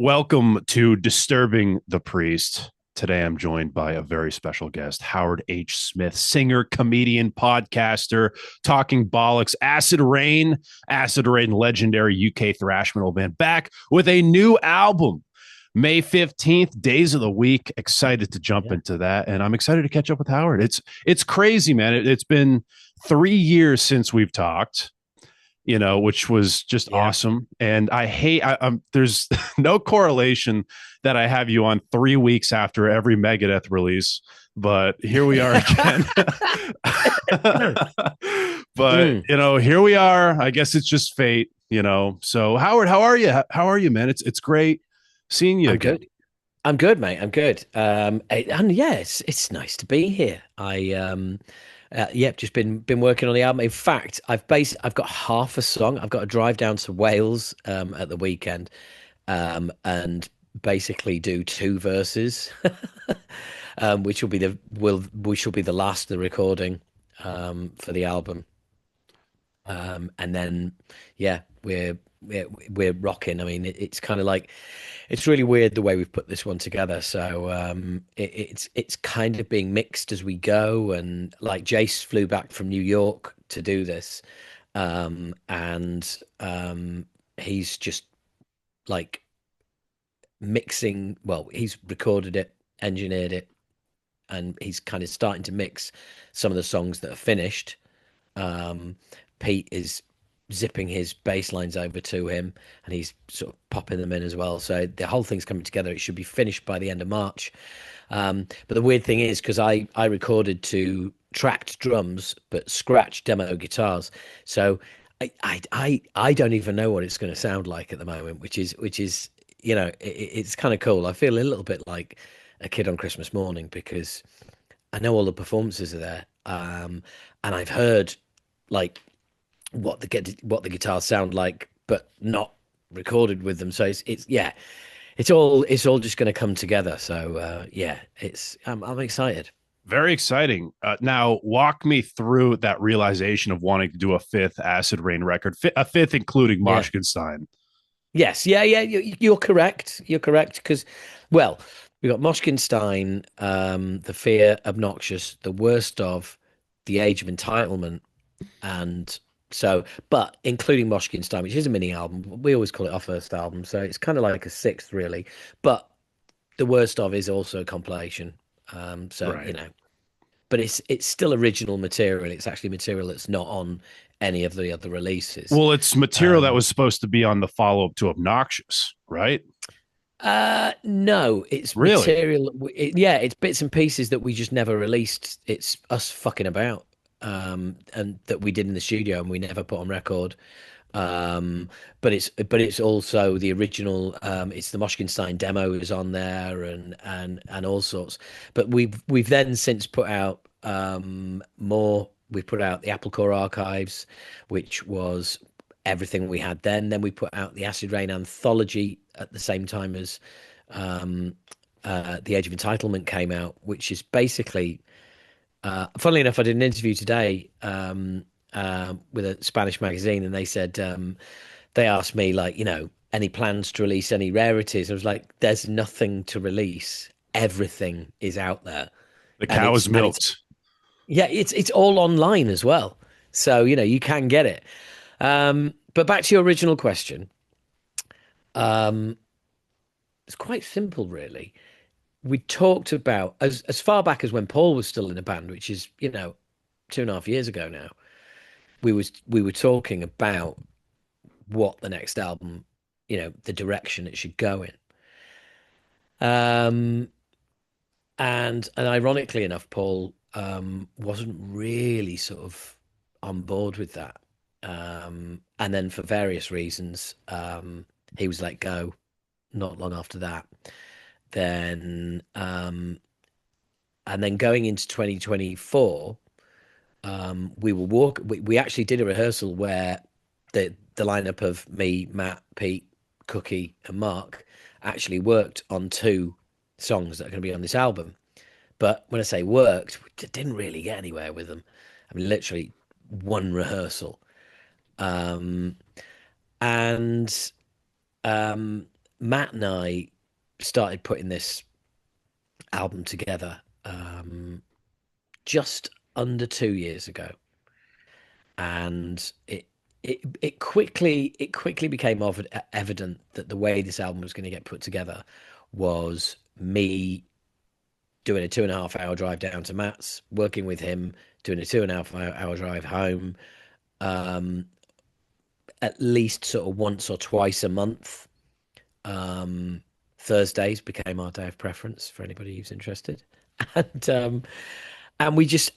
Welcome to Disturbing the Priest. Today I'm joined by a very special guest, Howard H. Smith, singer, comedian, podcaster, talking bollocks, Acid Rain, legendary UK thrash metal band, back with a new album. May 15th, Days of the Week. Excited to jump Yeah. into that. And I'm excited to catch up with Howard. It's crazy, man. It's been 3 years since we've talked, which was just Yeah. awesome. And there's no correlation that I have you on 3 weeks after every Megadeth release, but here we are again. But, Mm, here we are. I guess it's just fate. So Howard, how are you? How are you, man? It's great seeing you I'm again. good. I'm good, mate. I'm good. And yeah, it's nice to be here. Just been working on the album. In fact, I've got half a song. I've got to drive down to Wales at the weekend, and basically do two verses, which will be the last of the recording for the album. And then, yeah, we're rocking. I mean, it's kind of like it's really weird the way we've put this one together. So it's kind of being mixed as we go, and like Jace flew back from New York to do this, and he's just like mixing. Well, he's recorded it, engineered it, and he's kind of starting to mix some of the songs that are finished. Um, Pete is zipping his bass lines over to him, and he's sort of popping them in as well. So the whole thing's coming together. It should be finished by the end of March. But the weird thing is, because I recorded to tracked drums but scratch demo guitars, so I don't even know what it's going to sound like at the moment, which is it's kind of cool. I feel a little bit like a kid on Christmas morning because I know all the performances are there, and I've heard like what the guitars sound like, but not recorded with them. So it's yeah, it's all just going to come together. So yeah, it's I'm excited. Very exciting. Now, walk me through that realization of wanting to do a fifth Acid Rain record, a fifth including Yeah. Moshkinstein. Yes. Yeah. Yeah. You're correct. You're correct. Because, well, we got Moshkinstein, The Fear, Obnoxious, The Worst of, The Age of Entitlement, and so, but including Moshkinstein, which is a mini album. We always call it our first album, so it's kind of like a sixth, really. But The Worst of is also a compilation. So Right. but it's still original material. It's actually material that's not on any of the other releases. Well, it's material that Um, was supposed to be on the follow up to Obnoxious, right? no, it's Really? material. Yeah, it's bits and pieces that we just never released. It's us fucking about, and that we did in the studio and we never put on record. Um, but it's also the original. It's the Moshkinstein demo is on there and all sorts. But we've then since put out more. We put out the Apple Core Archives, which was everything we had then. Then we put out the Acid Rain anthology at the same time as um, the Age of Entitlement came out, which is basically, funnily enough, I did an interview today with a Spanish magazine, and they said they asked me like, any plans to release any rarities? I was like, there's nothing to release. Everything is out there, The and cow is it's milked. yeah, it's all online as well, so you can get it. But back to your original question, um, it's quite simple, really. We talked about as far back as when Paul was still in a band, which is 2.5 years ago now. We were talking about what the next album, the direction it should go in. Um, and ironically enough, Paul wasn't really sort of on board with that. And then for various reasons, he was let go not long after that. Then and then going into 2024, we actually did a rehearsal where the lineup of me, Matt, Pete, Cookie, and Mark actually worked on two songs that are going to be on this album. But when I say worked, we didn't really get anywhere with them. I mean, literally one rehearsal. Um, and um, Matt and I started putting this album together just under 2 years ago, and it quickly became evident that the way this album was going to get put together was me doing a 2.5 hour drive down to Matt's, working with him, doing a 2.5 hour drive home, um, at least sort of once or twice a month. Um, Thursdays became our day of preference for anybody who's interested, and and we just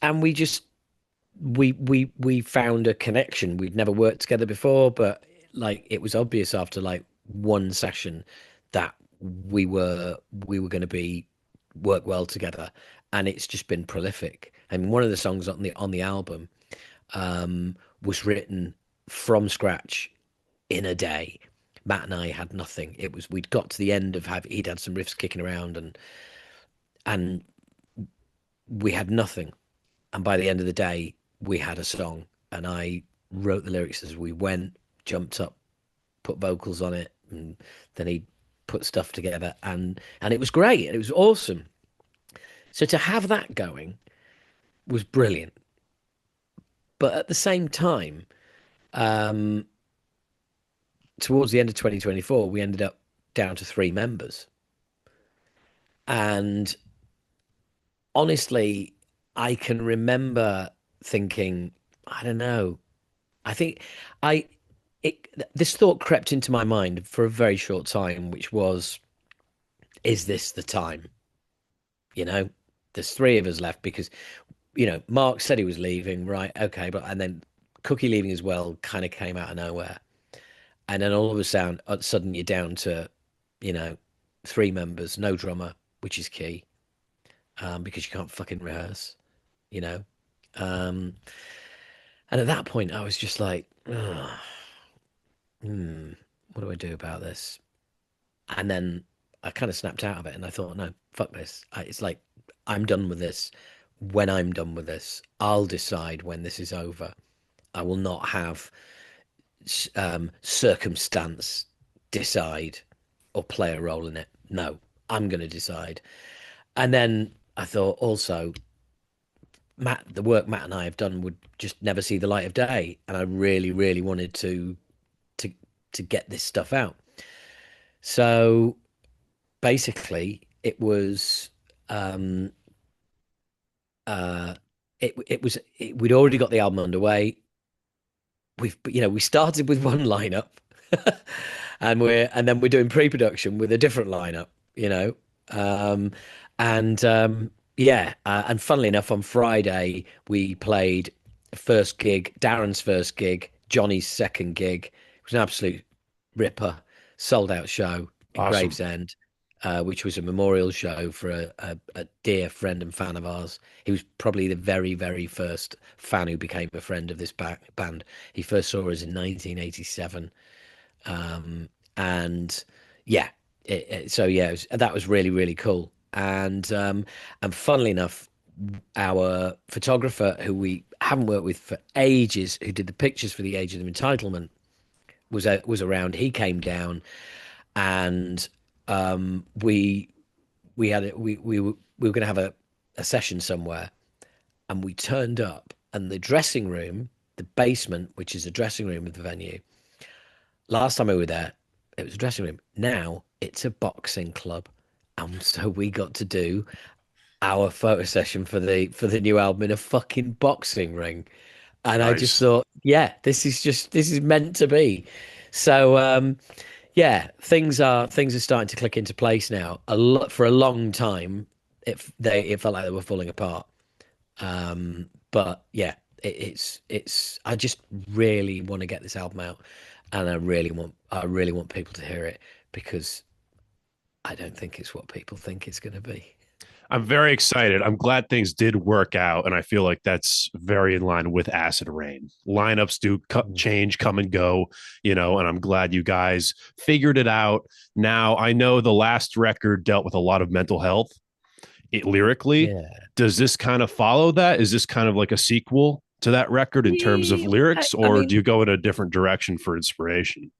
we found a connection. We'd never worked together before, but like it was obvious after like one session that we were going to be work well together, and it's just been prolific. And one of the songs on the album was written from scratch in a day. Matt and I had nothing. It was we'd got to the end of he'd had some riffs kicking around, and we had nothing. And by the end of the day, we had a song, and I wrote the lyrics as we went, jumped up, put vocals on it, and then he put stuff together, and it was great. It was awesome. So to have that going was brilliant. But at the same time, um, towards the end of 2024, we ended up down to three members. And honestly, I can remember thinking, I don't know. I think I this thought crept into my mind for a very short time, which was, is this the time? You know, there's three of us left because, Mark said he was leaving, right? Okay, but and then Cookie leaving as well kind of came out of nowhere. And then all of a sudden you're down to, you know, three members, no drummer, which is key, because you can't fucking rehearse, you know. Um, and at that point, I was just like, "Ugh, what do I do about this?" And then I kind of snapped out of it, and I thought, no, fuck this. It's like I'm done with this. When I'm done with this, I'll decide when this is over. I will not have circumstance decide or play a role in it. No, I'm going to decide. And then I thought also, the work Matt and I have done would just never see the light of day, and I really, really wanted to to get this stuff out. So basically, it was uh, we'd already got the album underway. We started with one lineup, and then we're doing pre-production with a different lineup, um, and funnily enough, on Friday we played first gig, Darren's first gig, Johnny's second gig. It was an absolute ripper, sold out show in Awesome. Gravesend, which was a memorial show for a dear friend and fan of ours. He was probably the very, very first fan who became a friend of this band. He first saw us in 1987. And yeah, that was really, really cool. And funnily enough, our photographer, who we haven't worked with for ages, who did the pictures for the Age of Entitlement, was around. He came down, and we were going to have a session somewhere, and we turned up, and the dressing room, the basement, which is a dressing room of the venue. Last time we were there, it was a dressing room. Now it's a boxing club, and so we got to do our photo session for the new album in a fucking boxing ring. And I just Nice. thought, yeah, this is meant to be. So yeah, things are starting to click into place now. For a long time, it felt like they were falling apart. But yeah, it's. I just really want to get this album out, and I really want people to hear it, because I don't think it's what people think it's going to be. I'm very excited. I'm glad things did work out, and I feel like that's very in line with Acid Rain. Lineups do change, come and go, and I'm glad you guys figured it out. Now, I know the last record dealt with a lot of mental health lyrically. Yeah. Does this kind of follow that? Is this kind of like a sequel to that record in terms of We, lyrics, I or do mean, you go in a different direction for inspiration?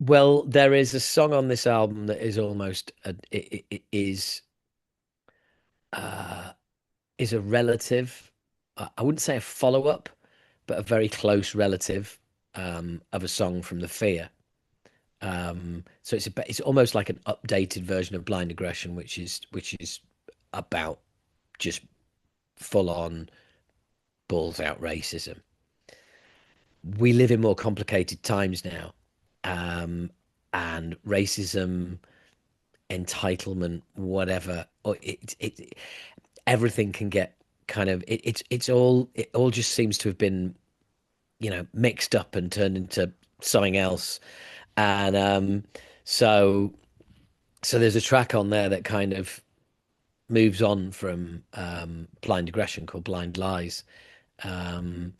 Well, there is a song on this album that is almost it uh, is a relative. I wouldn't say a follow up, but a very close relative of a song from The Fear. So it's almost like an updated version of Blind Aggression, which is about just full on balls out racism. We live in more complicated times now, and racism, entitlement, whatever, or everything can get kind of it all just seems to have been mixed up and turned into something else. And so so there's a track on there that kind of moves on from Blind Aggression called Blind Lies, um,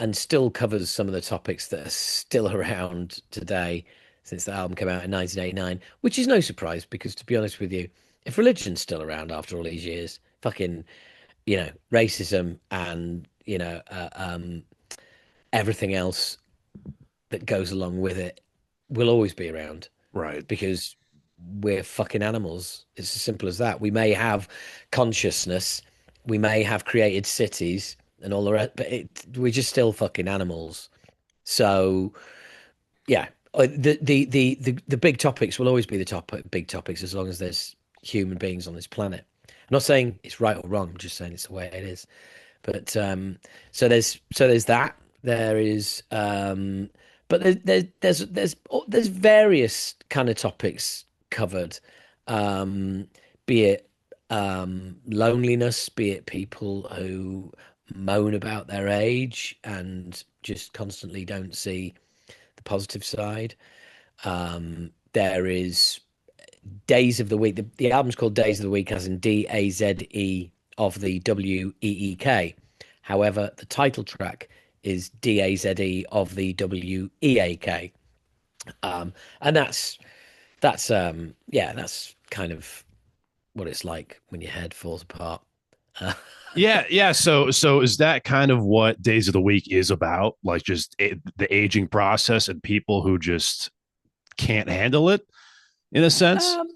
and still covers some of the topics that are still around today since the album came out in 1989, which is no surprise because, to be honest with you, if religion's still around after all these years, fucking, racism and, everything else that goes along with it will always be around Right. because we're fucking animals. It's as simple as that. We may have consciousness, we may have created cities and all the rest, but we're just still fucking animals. So yeah, the big topics will always be the big topics as long as there's human beings on this planet. I'm not saying it's right or wrong. I'm just saying it's the way it is. But so there's that. There is but there's various kind of topics covered, um, be it loneliness, be it people who moan about their age and just constantly don't see the positive side. There is Days of the Week. The album's called Days of the Week, as in Daze of the Week. However, the title track is Daze of the Weak. And that's kind of what it's like when your head falls apart. Yeah, yeah. So is that kind of what Days of the Week is about? Like just the aging process and people who just can't handle it in a sense? Um,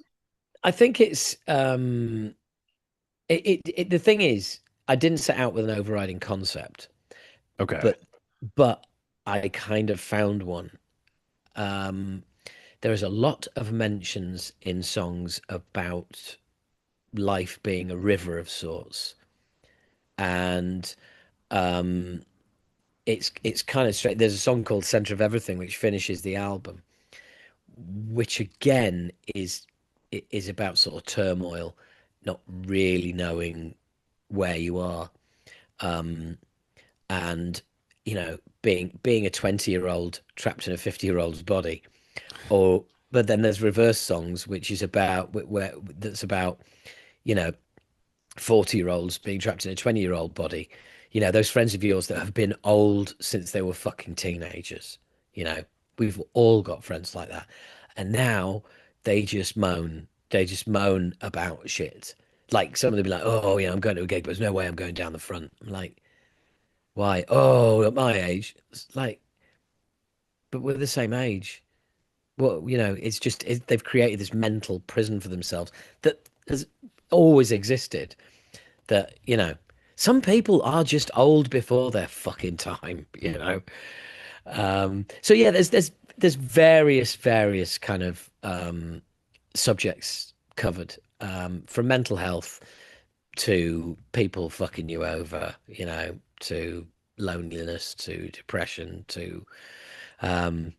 I think the thing is, I didn't set out with an overriding concept, Okay. but but I kind of found one. Um, there is a lot of mentions in songs about life being a river of sorts, and um, it's kind of straight. There's a song called "Center of Everything" which finishes the album, which again is about sort of turmoil, not really knowing where you are, um, and being a 20-year-old trapped in a 50-year-old's body, or but then there's reverse songs which is about where that's about you know 40-year-olds being trapped in a 20-year-old body. Those friends of yours that have been old since they were fucking teenagers. you know we've all got friends like that, and now they just moan about shit. Like some of them be like, oh yeah, I'm going to a gig but there's no way I'm going down the front. I'm like, why? Oh, at my age. It's like, but we're the same age. Well, it's just they've created this mental prison for themselves that has always existed. That some people are just old before their fucking time. So yeah, there's various kind of subjects covered, from mental health to people fucking you over, to loneliness, to depression, to um,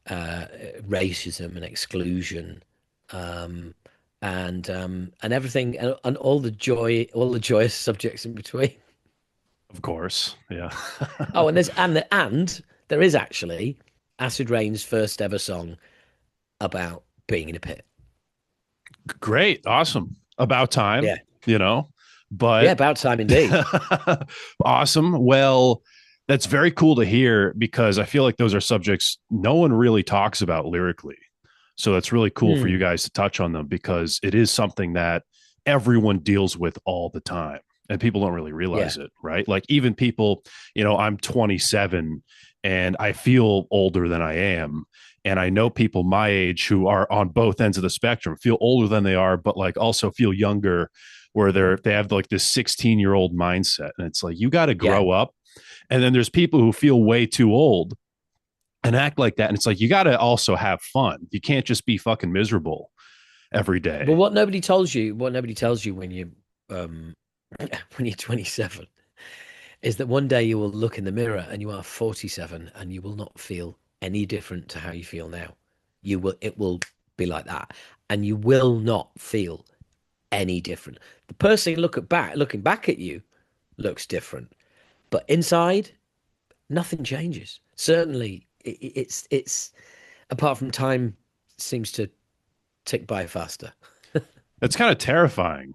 racism and exclusion, um, and everything, and all the joyous subjects in between. Of course. Yeah. Oh, and there is actually Acid Rain's first ever song about being in a pit. Great. Awesome. About time, Yeah, you know. yeah, But about time indeed. awesome. Well, that's very cool to hear because I feel like those are subjects no one really talks about lyrically. So that's really cool for you Hmm. guys to touch on them because it is something that everyone deals with all the time and people don't really Yeah. realize it, right? Like even people, I'm 27 and I feel older than I am. And I know people my age who are on both ends of the spectrum, feel older than they are, but like also feel younger, where they have like this 16-year-old mindset. And it's like, you got to Yeah. grow up. And then there's people who feel way too old and act like that. And it's like, you got to also have fun. You can't just be fucking miserable every But day. what nobody tells you when you um when you're 27 is that one day you will look in the mirror and you are 47 and you will not feel any different to how you feel now. It will be like that. And you will not feel any different. The person looking back at you looks different, but inside, nothing changes. Certainly, it's apart from time seems to tick by faster. It's kind of terrifying.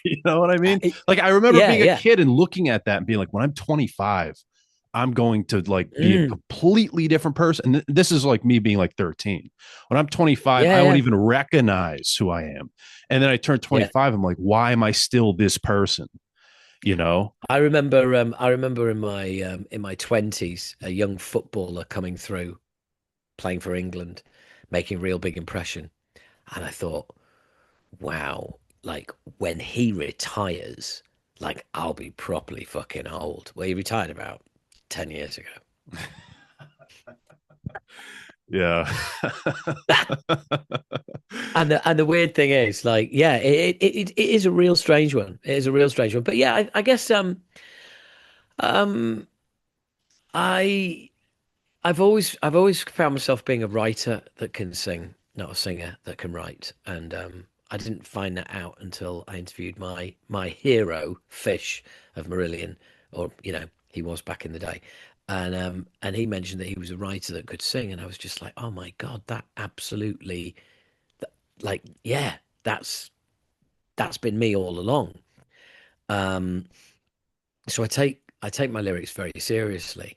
You know what I Uh, mean? it- Like, I remember yeah, being a yeah. kid and looking at that and being like, when I'm 25, I'm going to like be a Mm, completely different person. And this is like me being like 13. When I'm 25, yeah, I won't yeah, even recognize who I am. And then I turn yeah. 25, I'm like, why am I still this person? You know? I remember in my 20s, a young footballer coming through, playing for England, making a real big impression. And I thought, wow, like when he retires, like I'll be properly fucking old. Well, he retired about 10 years ago. Yeah. And the weird thing is, like, yeah, it is a real strange one. It is a real strange one. But yeah, I guess um I I've always found myself being a writer that can sing, not a singer that can write. And I didn't find that out until I interviewed my hero, Fish of Marillion, or he was back in the day. And he mentioned that he was a writer that could sing, and I was just like, oh my God, that absolutely, like, yeah, that's that's been me all along. Um, so I take my lyrics very seriously,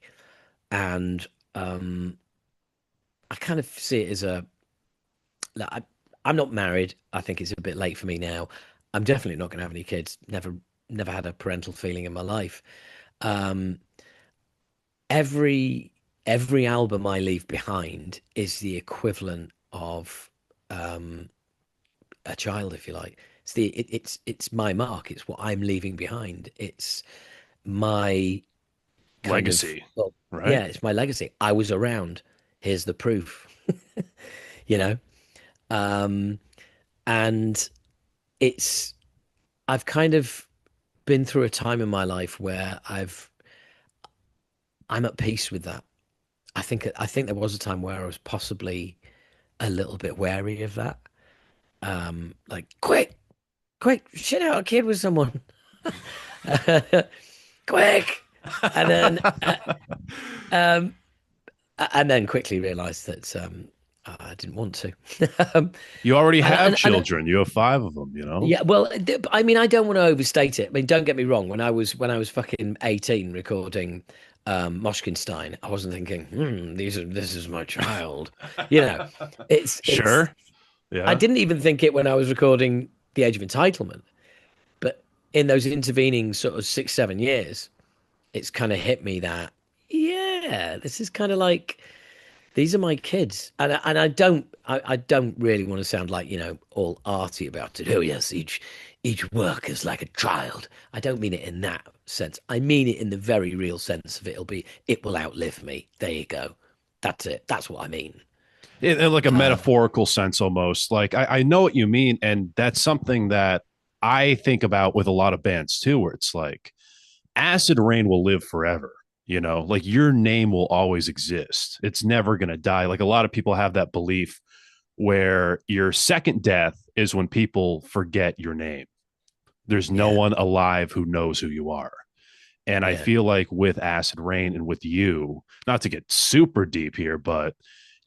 and um, I kind of see it as a like, I'm not married. I think it's a bit late for me now. I'm definitely not going to have any kids. Never had a parental feeling in my life. Um, every every album I leave behind is the equivalent of um, a child, if you like. It's my mark. It's what I'm leaving behind. It's my kind of, Legacy, well, right? yeah, it's my legacy. I was around. Here's the proof. You know, um, and it's I've kind of been through a time in my life where I'm at peace with that. I think there was a time where I was possibly a little bit wary of that. Like quick, shit out a kid with someone, quick, and then um, and then quickly realised that I didn't want to. um, You already and, have and and children. You have five of them, you know? yeah, well, I mean, I don't want to overstate it. I mean, don't get me wrong. When I was fucking 18 recording Moshkinstein, I wasn't thinking, this is my child. You know, it's. Sure. I Yeah. didn't even think it when I was recording The Age of Entitlement, but in those intervening sort of 6 7 years, it's kind of hit me that yeah, this is kind of like these are my kids, and I don't really want to sound like all arty about it. Oh yes, each work is like a child. I don't mean it in that sense. I mean it in the very real sense of it will outlive me. There you go. That's it. That's what I mean. In like a Uh, metaphorical sense almost. Like I know what you mean. And that's something that I think about with a lot of bands too, where it's like Acid Rain will live forever. You know, like your name will always exist. It's never going to die. Like a lot of people have that belief where your second death is when people forget your name. There's no yeah, one alive who knows who you are. And I yeah. feel like with Acid Rain and with you, not to get super deep here, but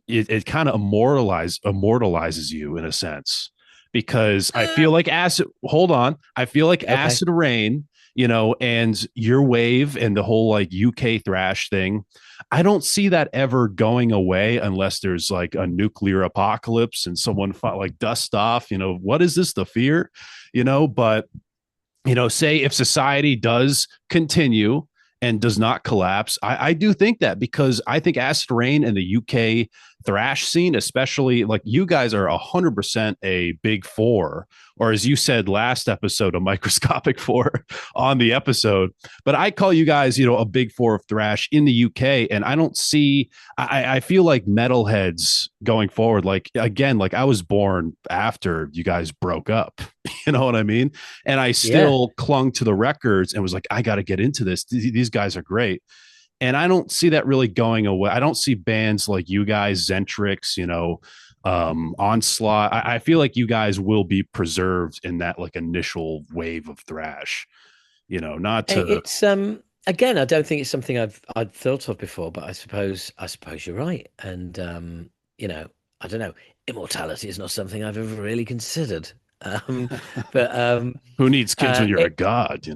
it kind of immortalizes you in a sense because I Uh, feel like acid hold on, I feel like okay. Acid Rain, you know, and your wave and the whole like UK thrash thing, I don't see that ever going away unless there's like a nuclear apocalypse and someone fought, like dust off, you know, what is this, the fear, you know? But you know, say if society does continue and does not collapse. I do think that, because I think Acid Rain and the UK thrash scene, especially, like, you guys are 100% a big four, or as you said last episode, a microscopic four on the episode. But I call you guys, a big four of thrash in the UK. And I don't see, I feel like metalheads going forward, like, again, like I was born after you guys broke up, you know what I mean? And I Yeah. still clung to the records and was like, I got to get into this. These guys are great. And I don't see that really going away. I don't see bands like you guys, Zentrix, Onslaught. I feel like you guys will be preserved in that like initial wave of thrash, not to. It's again, I don't think it's something I'd thought of before, but I suppose you're right. And I don't know. Immortality is not something I've ever really considered. Um, but Who needs kids when you're a it, god?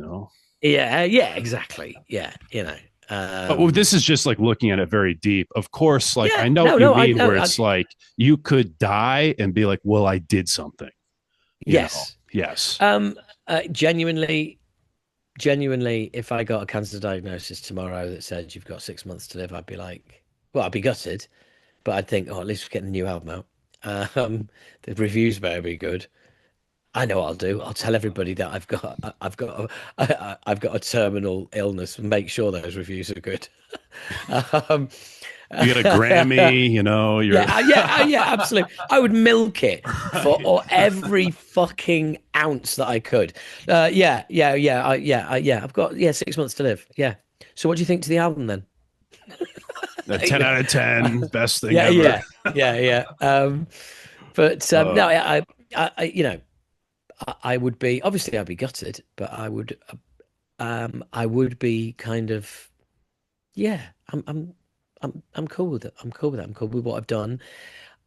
yeah, yeah, exactly. Yeah, But well, this is just like looking at it very deep. Of course, like I yeah. know No, what you no, I mean, know. where it's like you could die and be like, well, I did something, Yes. Yes. Genuinely, if I got a cancer diagnosis tomorrow that said you've got 6 months to live, I'd be like, well, I'd be gutted, but I'd think, oh, at least we're getting a new album out. The reviews better be good. I know what I'll do. I'll tell everybody that I've got a terminal illness and make sure those reviews are good. Um, You get a Grammy, you're. yeah, absolutely. I would milk it for or every fucking ounce that I could. Yeah. I've got 6 months to live. Yeah. So what do you think to the album then? A 10 out of 10, best thing Yeah, ever. yeah. But Uh, no, I would be obviously I'd be gutted, but I would be kind of yeah. I'm cool with it. I'm cool with that. I'm cool with what I've done.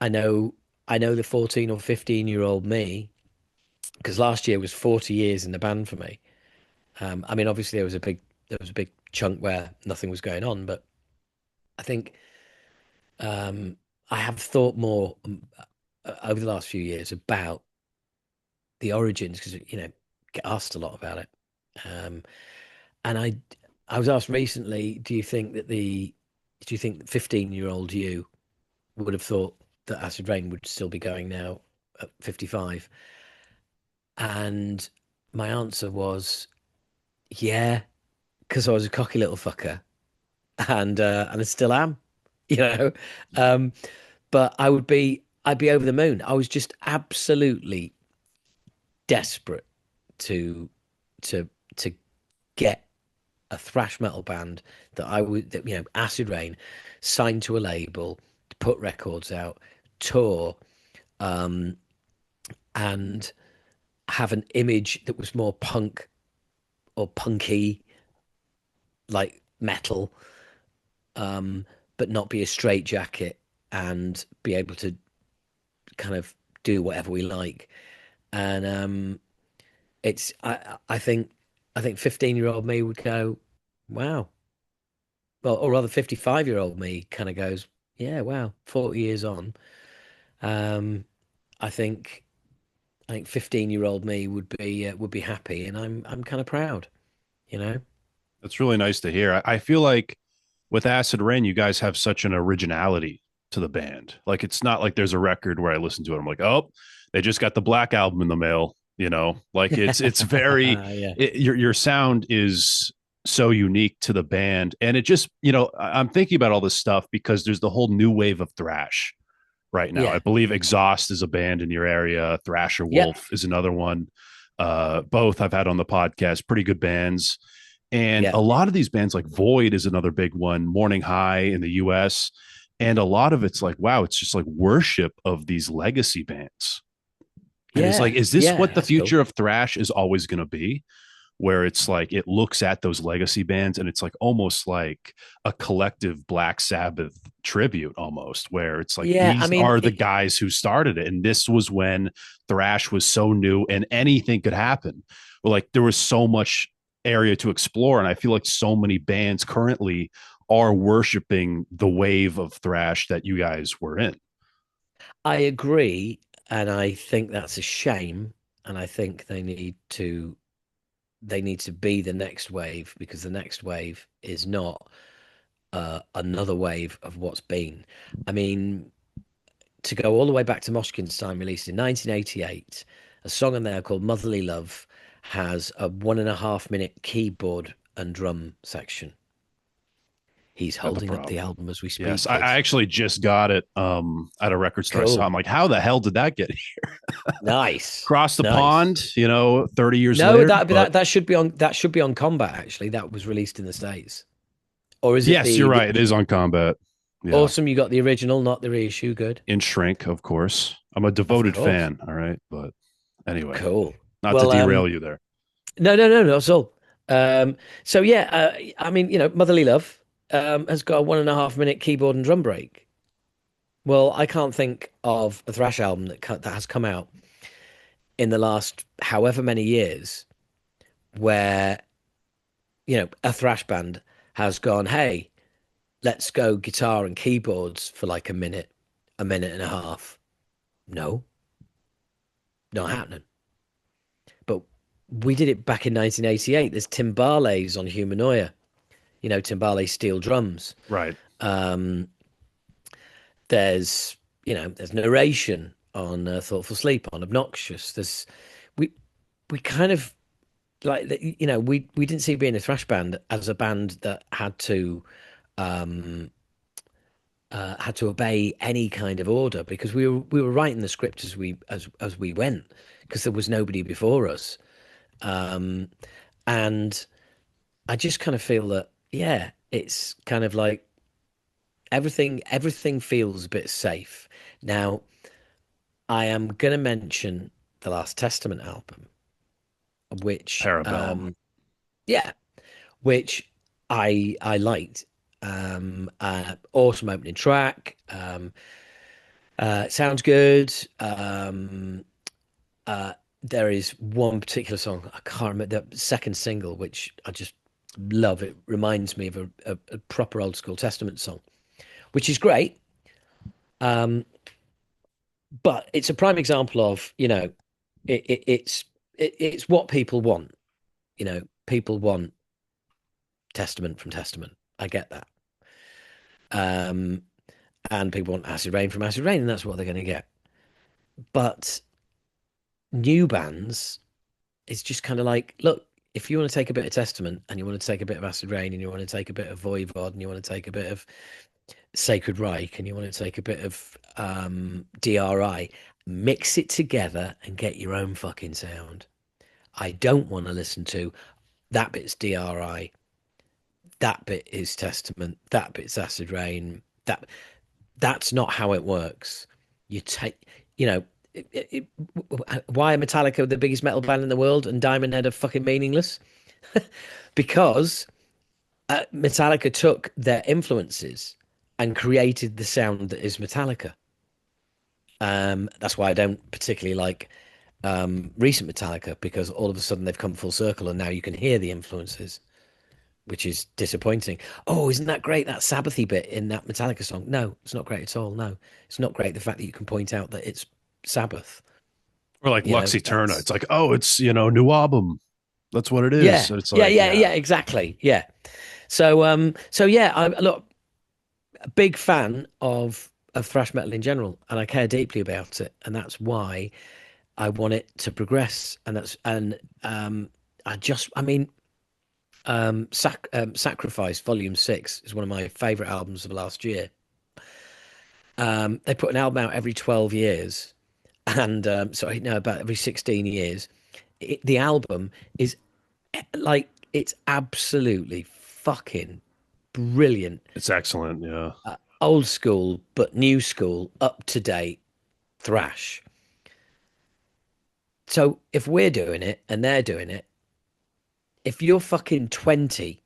I know I know the 14 or 15-year-old me because last year was 40 years in the band for me. I mean, obviously there was a big chunk where nothing was going on, but I think um, I have thought more over the last few years about the origins because get asked a lot about it. Um, and I was asked recently, do you think 15-year-old you would have thought that Acid Rain would still be going now at 55? And my answer was, yeah, because I was a cocky little fucker, and I still am, you know. Um, but I'd be over the moon. I was just absolutely desperate to to to get a thrash metal band that Acid Rain, signed to a label, put records out, tour, um, and have an image that was more punk or punky, like metal, um, but not be a straitjacket and be able to kind of do whatever we like. And I think 15-year-old me would go, wow. Well, or rather 55-year-old me kind of goes, yeah, wow, 40 years on. Um, I think I think 15-year-old me would be happy, and I'm kind of proud, you know. that's really nice to hear. I feel like with Acid Rain, you guys have such an originality to the band. Like, it's not like there's a record where I listen to it, I'm like, oh, they just got the Black Album in the mail. Like it's very, Yeah, your sound is so unique to the band, and it just, I'm thinking about all this stuff because there's the whole new wave of thrash right now. I yeah, believe Exhaust is a band in your area. Thrasher yeah, Wolf is another one. Both I've had on the podcast, pretty good bands. And yeah, a lot of these bands, like Void is another big one, Morning High in the US. And a lot of it's like, wow, it's just like worship of these legacy bands. And it's like, yeah, is this yeah. what the That's cool. future of thrash is always going to be? Where it's like it looks at those legacy bands and it's like almost like a collective Black Sabbath tribute, almost, where it's like Yeah, I these mean, are the guys who started it. And this was when thrash was so new and anything could happen. Well, like there was so much area to explore. And I feel like so many bands currently are worshiping the wave of thrash that you guys were in. I agree, and I think that's a shame, and I think they need to they need to be the next wave, because the next wave is not another wave of what's been. I mean, to go all the way back to Moshkin's time, released in 1988, a song on there called Motherly Love has a 1.5 minute keyboard and drum section. He's Got the holding up the problem. album as we Yes, speak, I kids. actually just got it at a record store. I saw. Cool. I'm like, how the hell did that get Nice. across the Nice. pond? 30 years No, later. that But that that should be on Combat, actually. That was released in the States. Or is it yes, you're right. It is on Combat. Yeah, Awesome? You got the original, not the reissue. Good. in Shrink, of course. I'm a Of devoted course. fan. All right, but anyway, Cool. not to Well, derail you there. no, no, no, not at all. So yeah, I mean, Motherly Love has got a 1.5 minute keyboard and drum break. Well, I can't think of a thrash album that has come out in the last however many years where a thrash band has gone, hey, let's go guitar and keyboards for like a minute and a half. No, not happening. But we did it back in 1988. There's timbales on Humanoia, timbale steel drums. Right. Um, there's narration on Thoughtful Sleep, on Obnoxious. We we kind of like we didn't see being a thrash band as a band that um had to obey any kind of order, because we were writing the script as we went, because there was nobody before us. Um, and I just kind of feel that, yeah, it's kind of like everything feels a bit safe. Now, I am gonna mention the Last Testament album, which Parabellum. yeah, which I liked. Awesome opening track. Sounds good. There is one particular song, I can't remember, the second single, which I just love. It reminds me of a proper old school Testament song, which is great. Um, but it's a prime example of, it's what people want. People want Testament from Testament. I get that. Um, and people want Acid Rain from Acid Rain, and that's what they're going to get. But new bands, it's just kind of like, look, if you want to take a bit of Testament and you want to take a bit of Acid Rain and you want to take a bit of Voivod and you want to take a bit of Sacred Reich and you want to take a bit of DRI, mix it together and get your own fucking sound. I don't want to listen to that bit's DRI, that bit is Testament, that bit's Acid Rain. That's not how it works. You take, you know, why are Metallica the biggest metal band in the world and Diamond Head are fucking meaningless? Because Metallica took their influences and created the sound that is Metallica. That's why I don't particularly like recent Metallica, because all of a sudden they've come full circle and now you can hear the influences, which is disappointing. Oh, isn't that great, that Sabbathy bit in that Metallica song? No, it's not great at all. No, it's not great. The fact that you can point out that it's Sabbath, Or like Lux Eterna. that's It's like, oh, it's, new album. That's what it is. yeah, So it's yeah, like, yeah, yeah. yeah, exactly. Yeah. So yeah, I look, a big fan of thrash metal in general, and I care deeply about it, and that's why I want it to progress. I mean, Sacrifice Volume 6 is one of my favorite albums of last year. They put an album out every 12 years, and sorry, no, about every 16 years. The album is like, it's absolutely fucking brilliant. It's excellent. Yeah. Old school, but new school, up to date thrash. So if we're doing it and they're doing it, if you're fucking 20,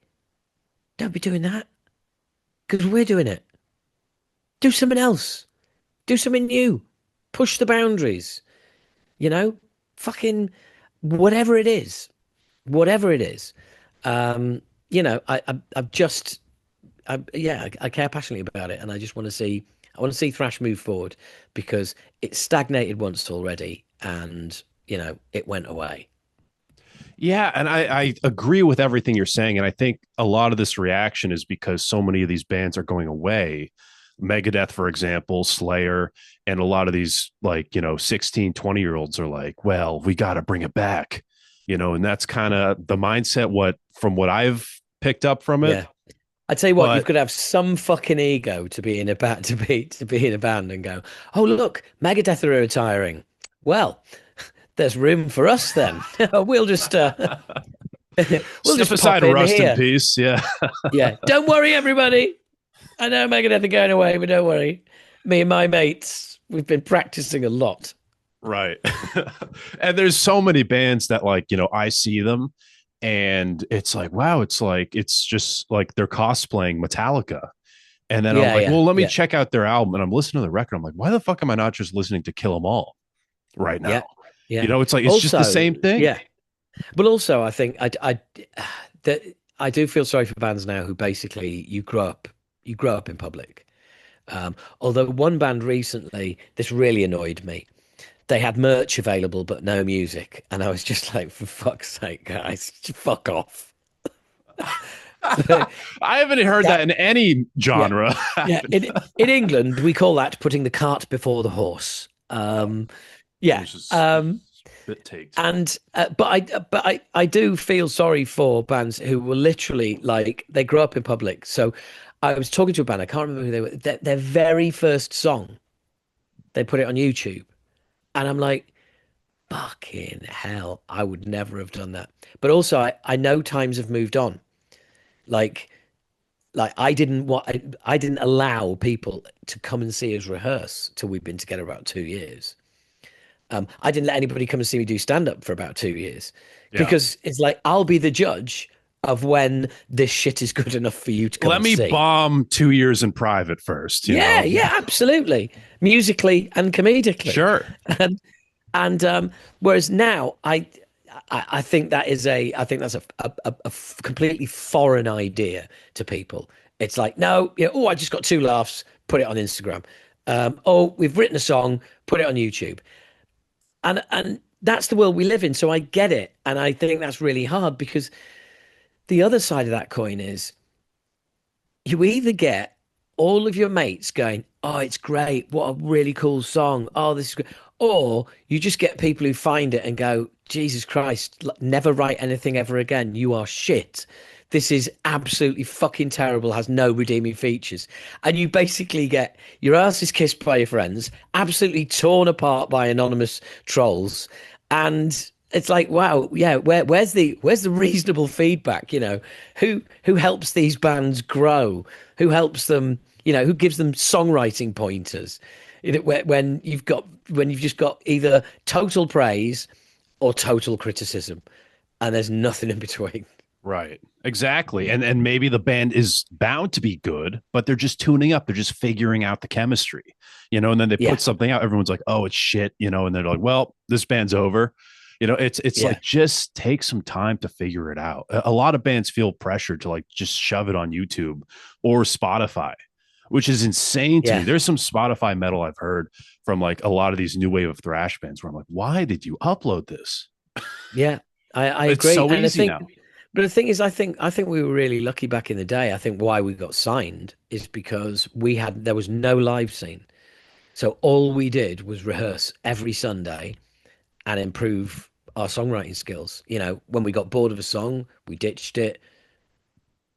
don't be doing that, because we're doing it. Do something else. Do something new. Push the boundaries. You know, fucking whatever it is, whatever it is. Um, I've just, yeah, I care passionately about it, and I just want to see, I want to see thrash move forward, because it stagnated once already, and it went away. Yeah, and I agree with everything you're saying. And I think a lot of this reaction is because so many of these bands are going away. Megadeth, for example, Slayer, and a lot of these, like, 16, 20 year olds are like, well, we got to bring it back, and that's kind of the mindset, from what I've picked up from it. Yeah. I tell you what, you've But got to have some fucking ego to be in a band to be in a band and go, oh look, Megadeth are retiring. Well, there's room for us then. We'll just we'll step just aside, pop in rust in here. peace. Yeah. Yeah. Don't worry, everybody. I know Megadeth are going away, but don't worry. Me and my mates, we've been practicing a lot. Right. And there's so many bands that, like, I see them and it's like, wow, it's just like they're cosplaying Metallica. And then I'm Yeah, like, yeah, well, let me yeah, check out their album. And I'm listening to the record. I'm like, why the fuck am I not just listening to Kill 'Em All right yeah, now? yeah. It's like, it's just the Also, same thing. yeah. But also, I think that I do feel sorry for bands now who basically you grow up in public. Although one band recently, this really annoyed me. They had merch available but no music, and I was just like, for fuck's sake, guys, fuck off. I haven't heard that That in any yeah, genre yeah. happen. In England, we call that putting the cart before the horse. Oh, Yeah. which is Um, spit takes. And but I do feel sorry for bands who were literally like they grew up in public. So I was talking to a band, I can't remember who they were. Their very first song, they put it on YouTube, and I'm like, fucking hell, I would never have done that. But also, I know times have moved on. Like I didn't allow people to come and see us rehearse till we'd been together about 2 years. I didn't let anybody come and see me do stand up for about 2 years Yeah. because it's like I'll be the judge of when this shit is good enough for you to come Let and me see. bomb 2 years in private first, Yeah, yeah, absolutely, musically and comedically, Sure. and and whereas now I think I think that's a completely foreign idea to people. It's like no, oh, I just got two laughs, put it on Instagram. Oh, we've written a song, put it on YouTube. And that's the world we live in, so I get it, and I think that's really hard because the other side of that coin is you either get all of your mates going, oh, it's great, what a really cool song, oh, this is great, or you just get people who find it and go, Jesus Christ, never write anything ever again, you are shit, this is absolutely fucking terrible, has no redeeming features. And you basically get your ass is kissed by your friends, absolutely torn apart by anonymous trolls. And it's like, wow, yeah, where's the reasonable feedback? Who helps these bands grow? Who helps them, who gives them songwriting pointers? When you've just got either total praise or total criticism, and there's nothing in between. Right. Exactly. And maybe the band is bound to be good, but they're just tuning up. They're just figuring out the chemistry, and then they Yeah, put something out. Everyone's like, oh, it's shit, and they're like, well, this band's over. It's yeah, like, just take some time to figure it out. A lot of bands feel pressured to, like, just shove it on YouTube or Spotify, which is insane to me. yeah, There's some Spotify metal I've heard from, like, a lot of these new wave of thrash bands where I'm like, why did you upload this? yeah. I It's agree, so and I easy think, now. but the thing is, I think we were really lucky back in the day. I think why we got signed is because there was no live scene, so all we did was rehearse every Sunday and improve our songwriting skills. When we got bored of a song, we ditched it,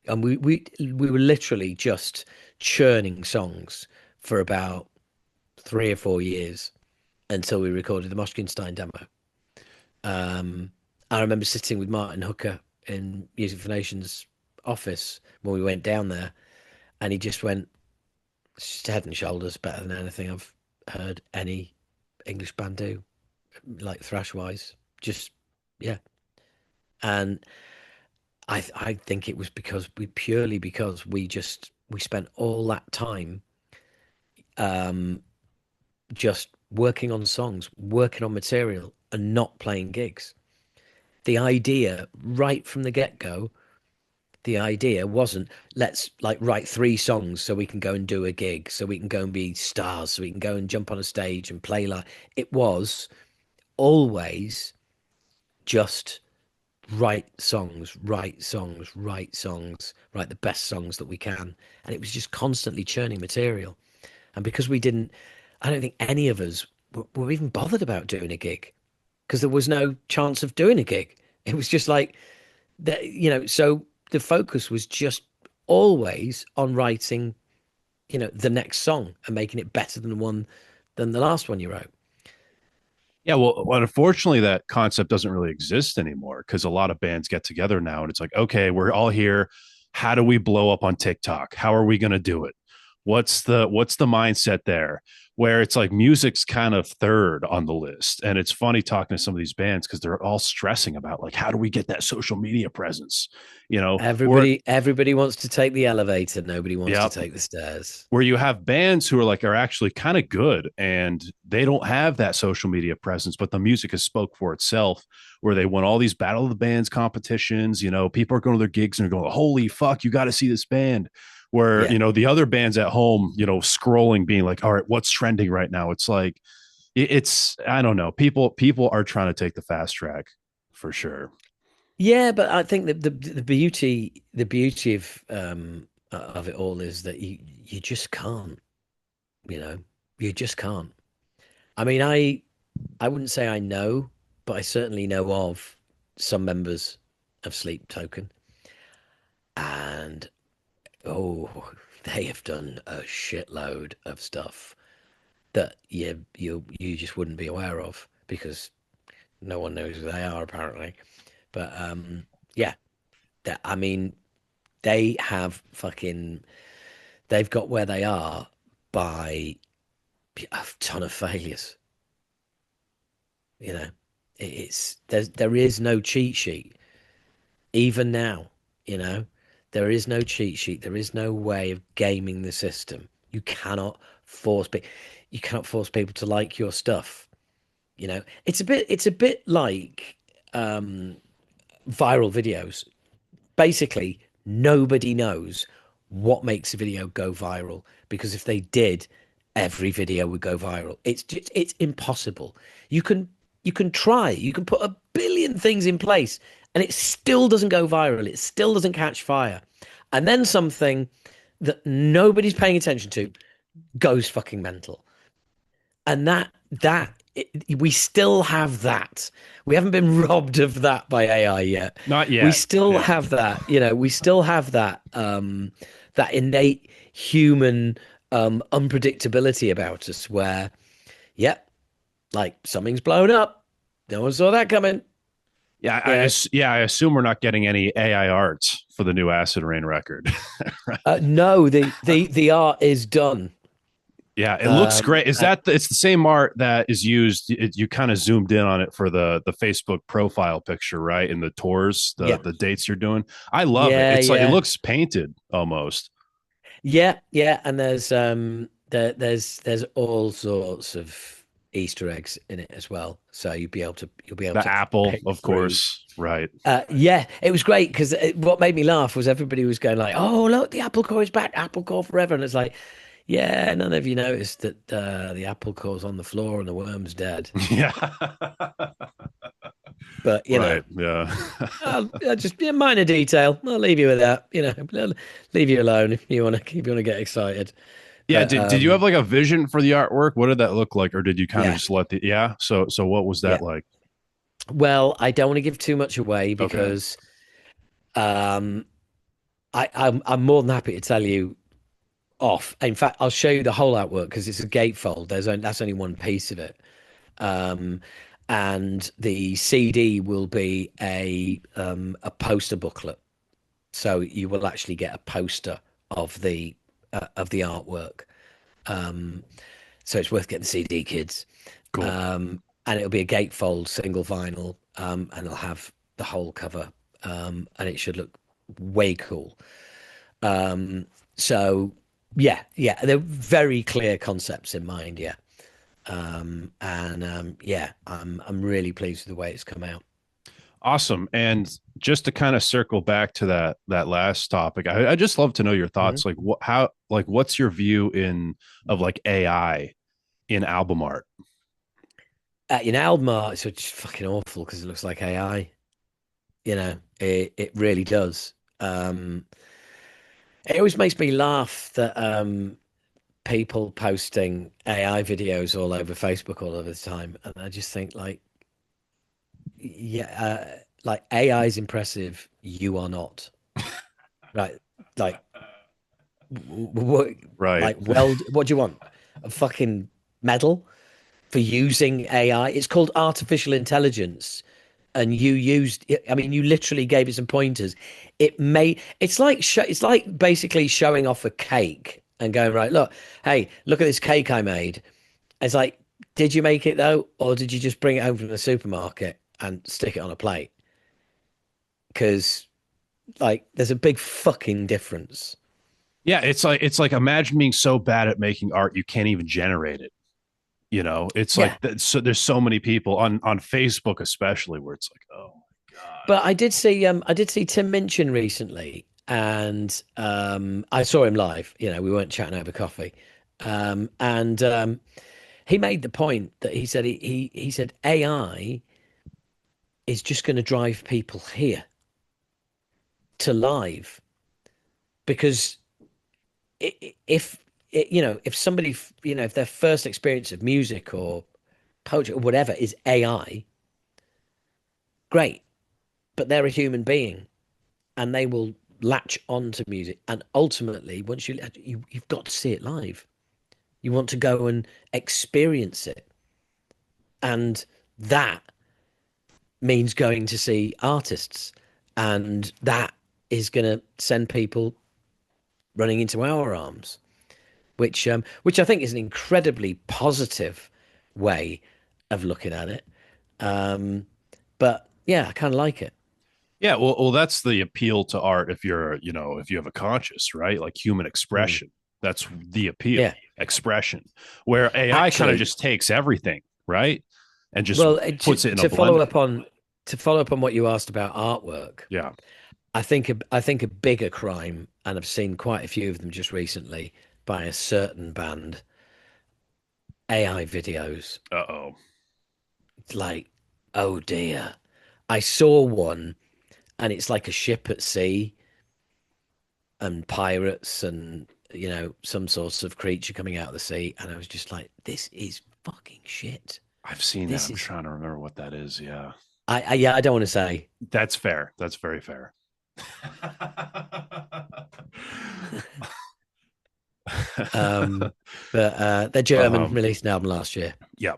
and we were literally just churning songs for about 3 or 4 years until we recorded the Moshkinstein demo. I remember sitting with Martin Hooker in Music for Nations office when we went down there, and he just went, "It's just head and shoulders better than anything I've heard any English band do, like thrash wise." Just yeah, and I think it was because we spent all that time um, just working on songs, working on material, and not playing gigs. The idea right from the get go, the idea wasn't let's like write three songs so we can go and do a gig, so we can go and be stars, so we can go and jump on a stage and play. Like it was always just write songs, write songs, write songs, write the best songs that we can. And it was just constantly churning material. And because we didn't, I don't think any of us were even bothered about doing a gig because there was no chance of doing a gig. It was just like that, so the focus was just always on writing, the next song and making it better than the last one you wrote. Yeah, well, unfortunately, that concept doesn't really exist anymore because a lot of bands get together now and it's like, okay, we're all here. How do we blow up on TikTok? How are we going to do it? What's the mindset there? Where it's like music's kind of third on the list, and it's funny talking to some of these bands because they're all stressing about like, how do we get that social media presence? Or Everybody wants to take the elevator. Nobody wants to yeah, take the stairs. where you have bands who are actually kind of good and they don't have that social media presence, but the music has spoke for itself, where they won all these battle of the bands competitions. People are going to their gigs and they're going, holy fuck, you got to see this band. Where Yeah. the other bands at home, scrolling, being like, all right, what's trending right now? It's like, it's, I don't know, people are trying to take the fast track for sure. Yeah, but I think that the beauty of it all is that you just can't, you know, you just can't. I mean, I wouldn't say I know, but I certainly know of some members of Sleep Token, and oh, they have done a shitload of stuff that you just wouldn't be aware of because no one knows who they are apparently. But yeah, I mean, they have fucking they've got where they are by a ton of failures. You know, there is no cheat sheet even now. You know, there is no cheat sheet. There is no way of gaming the system. Force people. You cannot force people to like your stuff. It's a bit like viral videos. Basically, nobody knows what makes a video go viral because if they did, every video would go viral. It's impossible. You can you can try, you can put a billion things in place, and it still doesn't go viral. It still doesn't catch fire. And then something that nobody's paying attention to goes fucking mental. And we still have that. We haven't been robbed of that by AI yet. Not We yet. still Yeah. have that. We still have that innate human unpredictability about us where, yep, like something's blown up. No one saw that coming. Yeah, You know, I assume we're not getting any AI art for the new Acid Rain record. Right. no, the art is done. Yeah, it looks Um, great. Is and that it's the same art that is used? You kind of zoomed in on it for the Facebook profile picture, right? In the tours, yeah, the dates you're doing. I love it. yeah, It's like it yeah. looks painted almost. Yeah, yeah, and there's all sorts of Easter eggs in it as well. So you'll be able The to apple, pick of through. course, right? Yeah, it was great because what made me laugh was everybody was going like, "Oh, look, the apple core is back, apple core forever," and it's like, yeah, none of you noticed that the apple core's on the floor and the worm's dead. Yeah, But right. Yeah, I'll just yeah, minor detail. I'll leave you with that. I'll leave you alone if you want to get excited. yeah. But Did you have like a vision for the artwork? What did that look like, or did you kind of yeah, just let the yeah? So what was that yeah. like? Well, I don't want to give too much away Okay, because um, I'm more than happy to tell you off. In fact, I'll show you the whole artwork because it's a gatefold. That's only one piece of it. Um, and the CD will be a poster booklet, so you will actually get a poster of the artwork. Um, so it's worth getting the CD, kids. cool. And it'll be a gatefold single vinyl, and it'll have the whole cover, and it should look way cool. So yeah, they're very clear concepts in mind, yeah. And yeah, I'm really pleased with the way it's come out. Awesome. And just to kind of circle back to that last topic, I just love to know your Mhm. thoughts. Like what's your view in of like AI in album art? In album art, it's just fucking awful because it looks like AI. It really does. It always makes me laugh that people posting AI videos all over Facebook all of the time, and I just think like, yeah, like AI is impressive, you are not, right? Like, what, Right. what do you want? A fucking medal for using AI? It's called artificial intelligence, and you used. I mean, you literally gave it some pointers. It's like basically showing off a cake and going, right, look, hey, look at this cake I made. It's like, did you make it though, or did you just bring it home from the supermarket and stick it on a plate? Because like, there's a big fucking difference. Yeah, it's like imagine being so bad at making art you can't even generate it. It's like Yeah, that. So there's so many people on Facebook, especially, where it's like, oh my god. but I did see Tim Minchin recently, and I saw him live. We weren't chatting over coffee, and he made the point that he said he said AI is just going to drive people here to live because if if somebody if their first experience of music or poetry or whatever is AI, great, but they're a human being and they will latch on to music. And ultimately, once you've got to see it live, you want to go and experience it, and that means going to see artists, and that is going to send people running into our arms, which I think is an incredibly positive way of looking at it. Um, but yeah, I kind of like it. Yeah, well, that's the appeal to art. If you have a conscience, right? Like human Mm. expression. That's the appeal, Yeah, expression. Where AI kind of actually, just takes everything, right, and just well, puts it in a blender. to follow up on what you asked about artwork, Yeah. I think a bigger crime, and I've seen quite a few of them just recently by a certain band, AI videos. Uh-oh. It's like, oh dear. I saw one, and it's like a ship at sea and pirates and some sorts of creature coming out of the sea, and I was just like, this is fucking shit. I've seen that. This I'm is trying to remember what that is. Yeah. I yeah, I don't want to say. That's fair. That's very fair. um but they're German, um, released an album last year. yeah.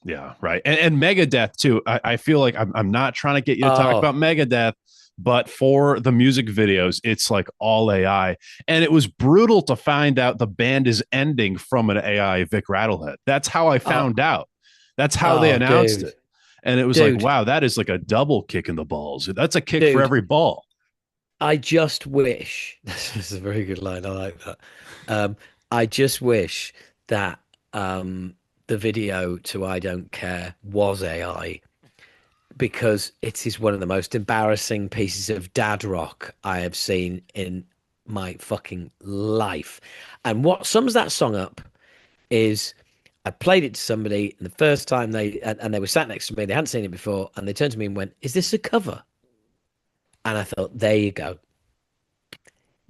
Yeah, right. And Megadeth too. I feel like I'm not trying to get you to talk Oh, about Megadeth, but for the music videos, it's like all AI. And it was brutal to find out the band is ending from an AI Vic Rattlehead. That's how I oh, found out. That's how they oh, announced it. And it was like, dude, wow, that is like a double kick in the balls. That's a kick for dude. every ball. I just wish this is a very good line. I like that. Um, I just wish that the video to "I Don't Care" was AI, because it is one of the most embarrassing pieces of dad rock I have seen in my fucking life. And what sums that song up is I played it to somebody, and the first time and they were sat next to me, they hadn't seen it before, and they turned to me and went, "Is this a cover?" And I thought, there you go.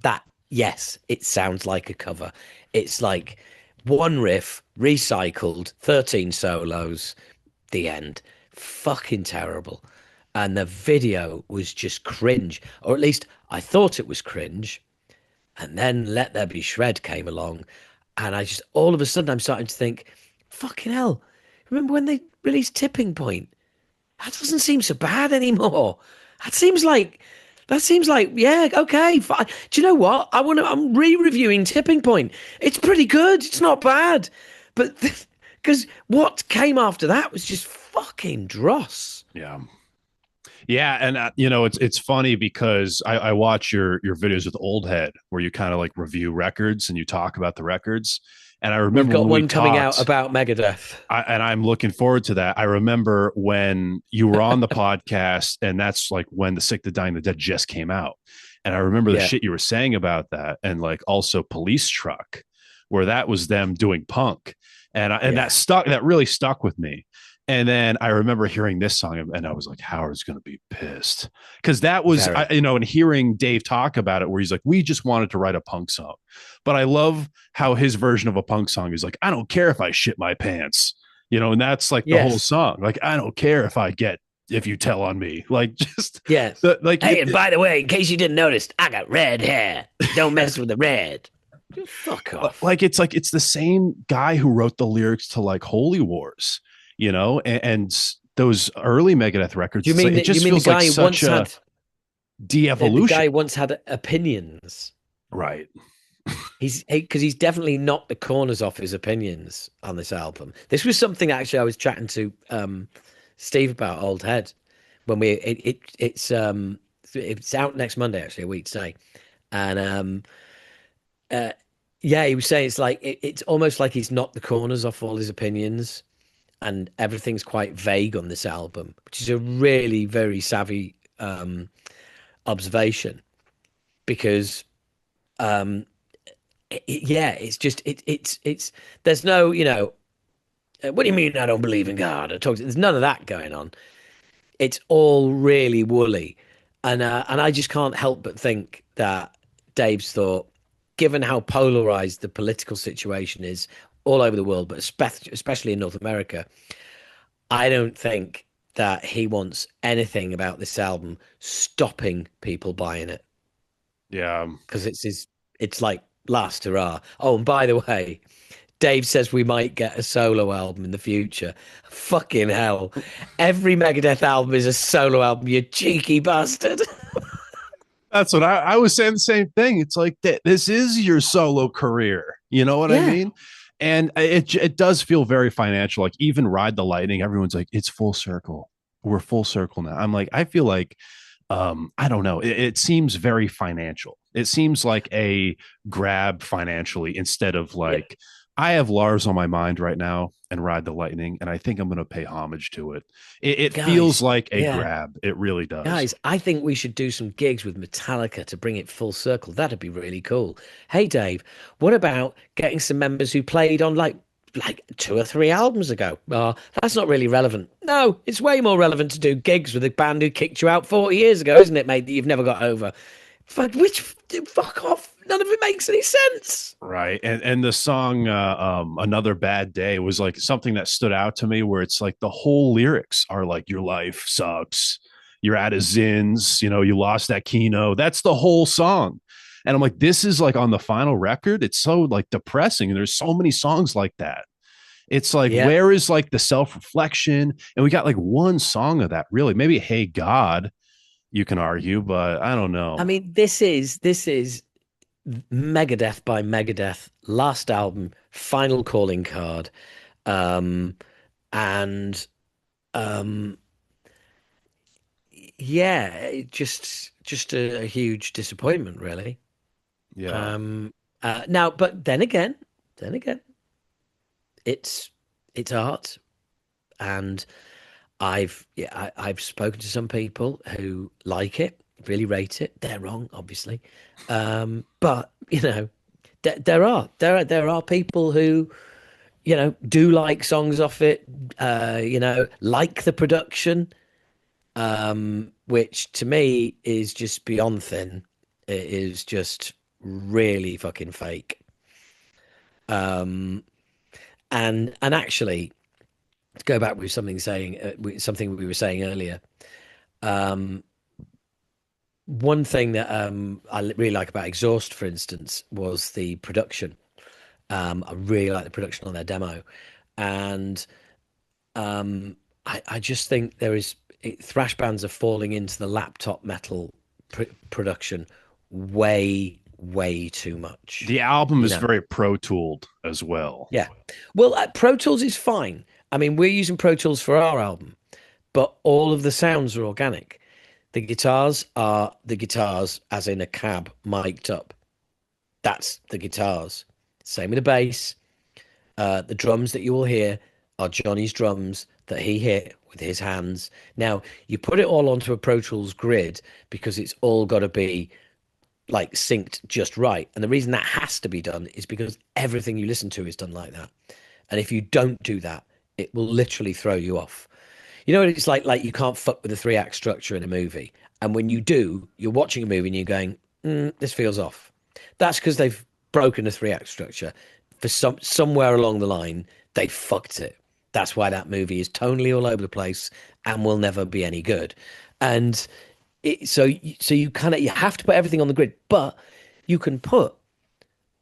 That, yes, it sounds like a cover. It's like one riff recycled, 13 solos, the end. Fucking terrible. And the video was just cringe, or at least I thought it was cringe. And then Let There Be Shred came along, and I just all of a sudden I'm starting to think, fucking hell. Remember when they released Tipping Point? That doesn't seem so bad anymore. That seems like yeah, okay, fine. Do you know what? I'm re-reviewing Tipping Point. It's pretty good. It's not bad. But because what came after that was just fucking dross. Yeah. Yeah, and it's funny because I watch your videos with Old Head where you kind of like review records and you talk about the records. And I We've remember got when we one coming out talked, about Megadeth. and I'm looking forward to that. I remember when you were on the podcast, and that's like when The Sick, the Dying, the Dead just came out. And I remember the Yeah, shit you were saying about that, and like also Police Truck, where that was them doing punk, and that yeah. stuck. That really stuck with me. And then I remember hearing this song, and I was like, Howard's going to be pissed because that was, Very. and hearing Dave talk about it, where he's like, we just wanted to write a punk song, but I love how his version of a punk song is like, I don't care if I shit my pants, and that's like the whole Yes. song. Like, I don't care if you tell on me, like just Yes. like Hey, and by the way, in case you didn't notice, I got red hair. Don't mess with the red. Just fuck off. like it's the same guy who wrote the lyrics to like Holy Wars, and those early Megadeth records. Do you It's like mean it that? You just mean the feels like guy who such once a had the de-evolution. guy who once had opinions? Right. Because he's definitely knocked the corners off his opinions on this album. This was something actually I was chatting to Steve about Old Head when it's out next Monday, actually a week today. And uh yeah, he was saying it's like it's almost like he's knocked the corners off all his opinions, and everything's quite vague on this album, which is a really very savvy observation because yeah, it's just it's there's no, what do you mean I don't believe in God? There's none of that going on. It's all really woolly, and I just can't help but think that Dave's thought, given how polarized the political situation is all over the world, but especially in North America, I don't think that he wants anything about this album stopping people buying it Yeah. because it's like last hurrah. Oh, and by the way, Dave says we might get a solo album in the future. Fucking hell. Every Megadeth album is a solo album, you cheeky bastard. That's what I was saying. The same thing. It's like this is your solo career. You know what I Yeah. mean? And it does feel very financial. Like even Ride the Lightning, everyone's like, it's full circle. We're full circle now. I'm like, I feel like I don't know. It seems very financial. It seems like a grab financially instead of Yeah. like I have Lars on my mind right now and Ride the Lightning, and I think I'm going to pay homage to it. It feels Guys, like a yeah. grab. It really does. Guys, I think we should do some gigs with Metallica to bring it full circle. That'd be really cool. Hey, Dave, what about getting some members who played on like 2 or 3 albums ago? That's not really relevant. No, it's way more relevant to do gigs with a band who kicked you out 40 years ago, isn't it, mate? That you've never got over. Fuck off. None of it makes any sense. Right. And the song Another Bad Day was like something that stood out to me where it's like the whole lyrics are like your life sucks. You're out of zins, you lost that Kino. That's the whole song. And I'm like, this is like on the final record. It's so like depressing. And there's so many songs like that. It's like, Yeah. where is like the self-reflection? And we got like one song of that, really. Maybe Hey God, you can argue, but I don't I know. mean, this is Megadeth by Megadeth, last album, final calling card. Um, and um, yeah, just a huge disappointment, really. Yeah. Um, now, but then again, it's it's art, and I've spoken to some people who like it, really rate it. They're wrong, obviously, but there are people who do like songs off it, like the production, which to me is just beyond thin. It is just really fucking fake. And actually, to go back with something we were saying earlier, one thing that I really like about Exhaust, for instance, was the production. I really like the production on their demo, and I just think thrash bands are falling into the laptop metal production way too much. The album You is know, very pro tooled as well. yeah. Well, Pro Tools is fine. I mean, we're using Pro Tools for our album, but all of the sounds are organic. The guitars are the guitars, as in a cab, mic'd up. That's the guitars. Same with the bass. The drums that you will hear are Johnny's drums that he hit with his hands. Now, you put it all onto a Pro Tools grid because it's all got to be like synced just right. And the reason that has to be done is because everything you listen to is done like that. And if you don't do that, It will literally throw you off. You know what it's like you can't fuck with the three act structure in a movie. And when you do, you're watching a movie and you're going, this feels off. That's because they've broken the three act structure. For somewhere along the line, they fucked it. That's why that movie is tonally all over the place and will never be any good. And so you kind of you have to put everything on the grid, but you can put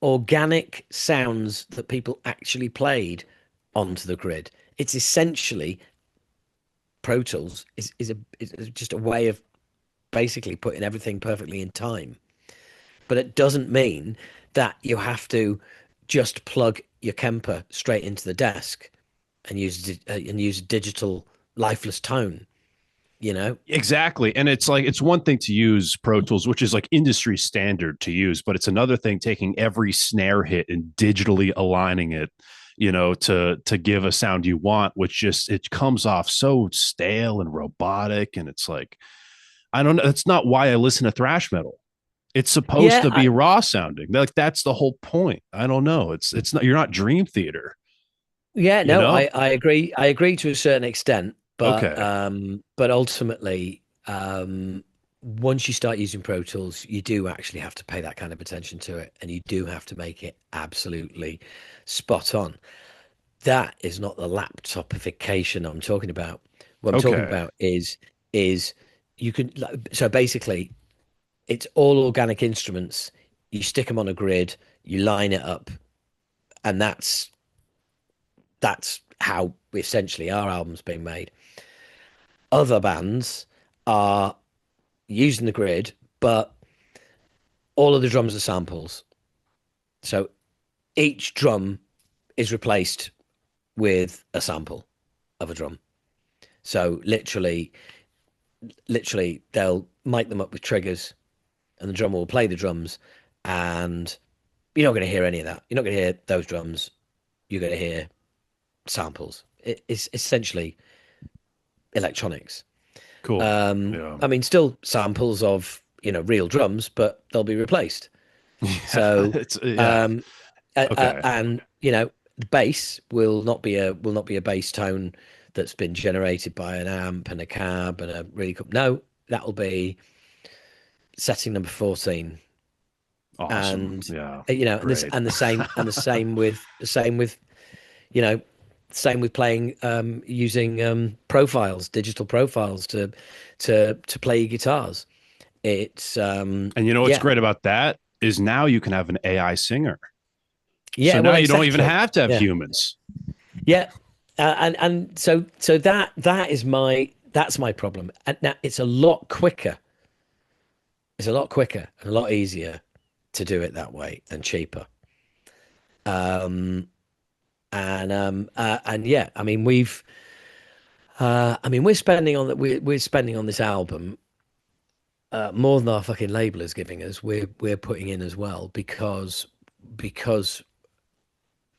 organic sounds that people actually played onto the grid. It's essentially Pro Tools is just a way of basically putting everything perfectly in time. But it doesn't mean that you have to just plug your Kemper straight into the desk and use digital lifeless tone. You know? Exactly. And it's like, it's one thing to use Pro Tools, which is like industry standard to use, but it's another thing taking every snare hit and digitally aligning it, to give a sound you want, which just, it comes off so stale and robotic. And it's like, I don't know. That's not why I listen to thrash metal. It's supposed Yeah, to be raw sounding. Like that's the whole point. I don't know. It's not, you're not Dream Theater, yeah, you no, know? I agree. I agree to a certain extent, Okay. but ultimately, once you start using Pro Tools, you do actually have to pay that kind of attention to it, and you do have to make it absolutely spot on. That is not the laptopification I'm talking about. What I'm talking Okay. about is you can so basically it's all organic instruments. You stick them on a grid, you line it up, and that's how essentially our album's being made. Other bands are using the grid, but all of the drums are samples. So each drum is replaced with a sample of a drum. So literally they'll mic them up with triggers and the drummer will play the drums and you're not going to hear any of that. You're not going to hear those drums. You're going to hear samples. It's essentially electronics. Cool. Yeah. I mean, still samples of real drums, but they'll be replaced. Yeah. So, It's, yeah. um, Okay. and the bass will not be a bass tone that's been generated by an amp and a cab and a really cool. No, that will be setting number 14, Awesome. and Yeah. and this Great. and the same with you know same with playing using profiles, digital profiles to play your guitars. It's And you know what's yeah, great about that is now you can have an AI singer. So yeah, now well, you don't even exactly, have to have yeah, humans. yeah, and so that's my problem. And now it's a lot quicker. It's a lot quicker and a lot easier to do it that way and cheaper. Um, and yeah, I mean we're spending on that we're spending on this album more than our fucking label is giving us. We're putting in as well because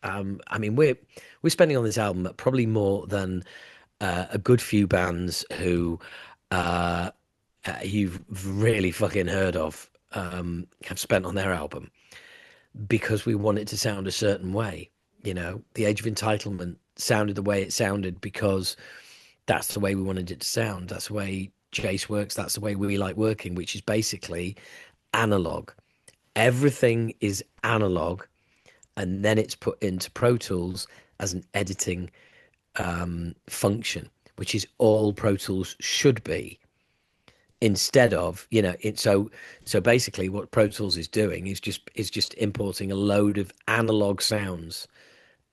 I mean we're spending on this album probably more than a good few bands who uh, you've really fucking heard of have spent on their album because we want it to sound a certain way. The Age of Entitlement sounded the way it sounded because that's the way we wanted it to sound. That's the way Jace works. That's the way we like working, which is basically analog. Everything is analog, and then it's put into Pro Tools as an editing function, which is all Pro Tools should be. Instead of, so basically, what Pro Tools is doing is just importing a load of analog sounds,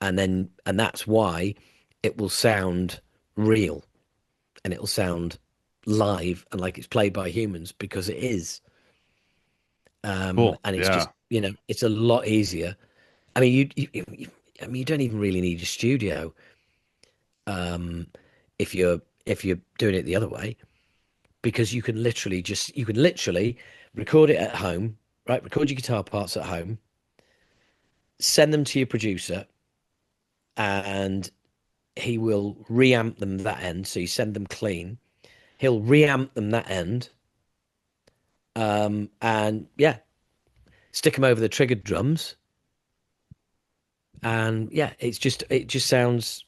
and that's why it will sound real and it'll sound live and like it's played by humans because it is. Cool. And it's just, Yeah. it's a lot easier. I mean, I mean, you don't even really need a studio um, if you're doing it the other way because you can literally record it at home, right? Record your guitar parts at home, send them to your producer, and he will reamp them that end. So you send them clean. He'll reamp them that end, and yeah, stick them over the triggered drums, and yeah, it just sounds,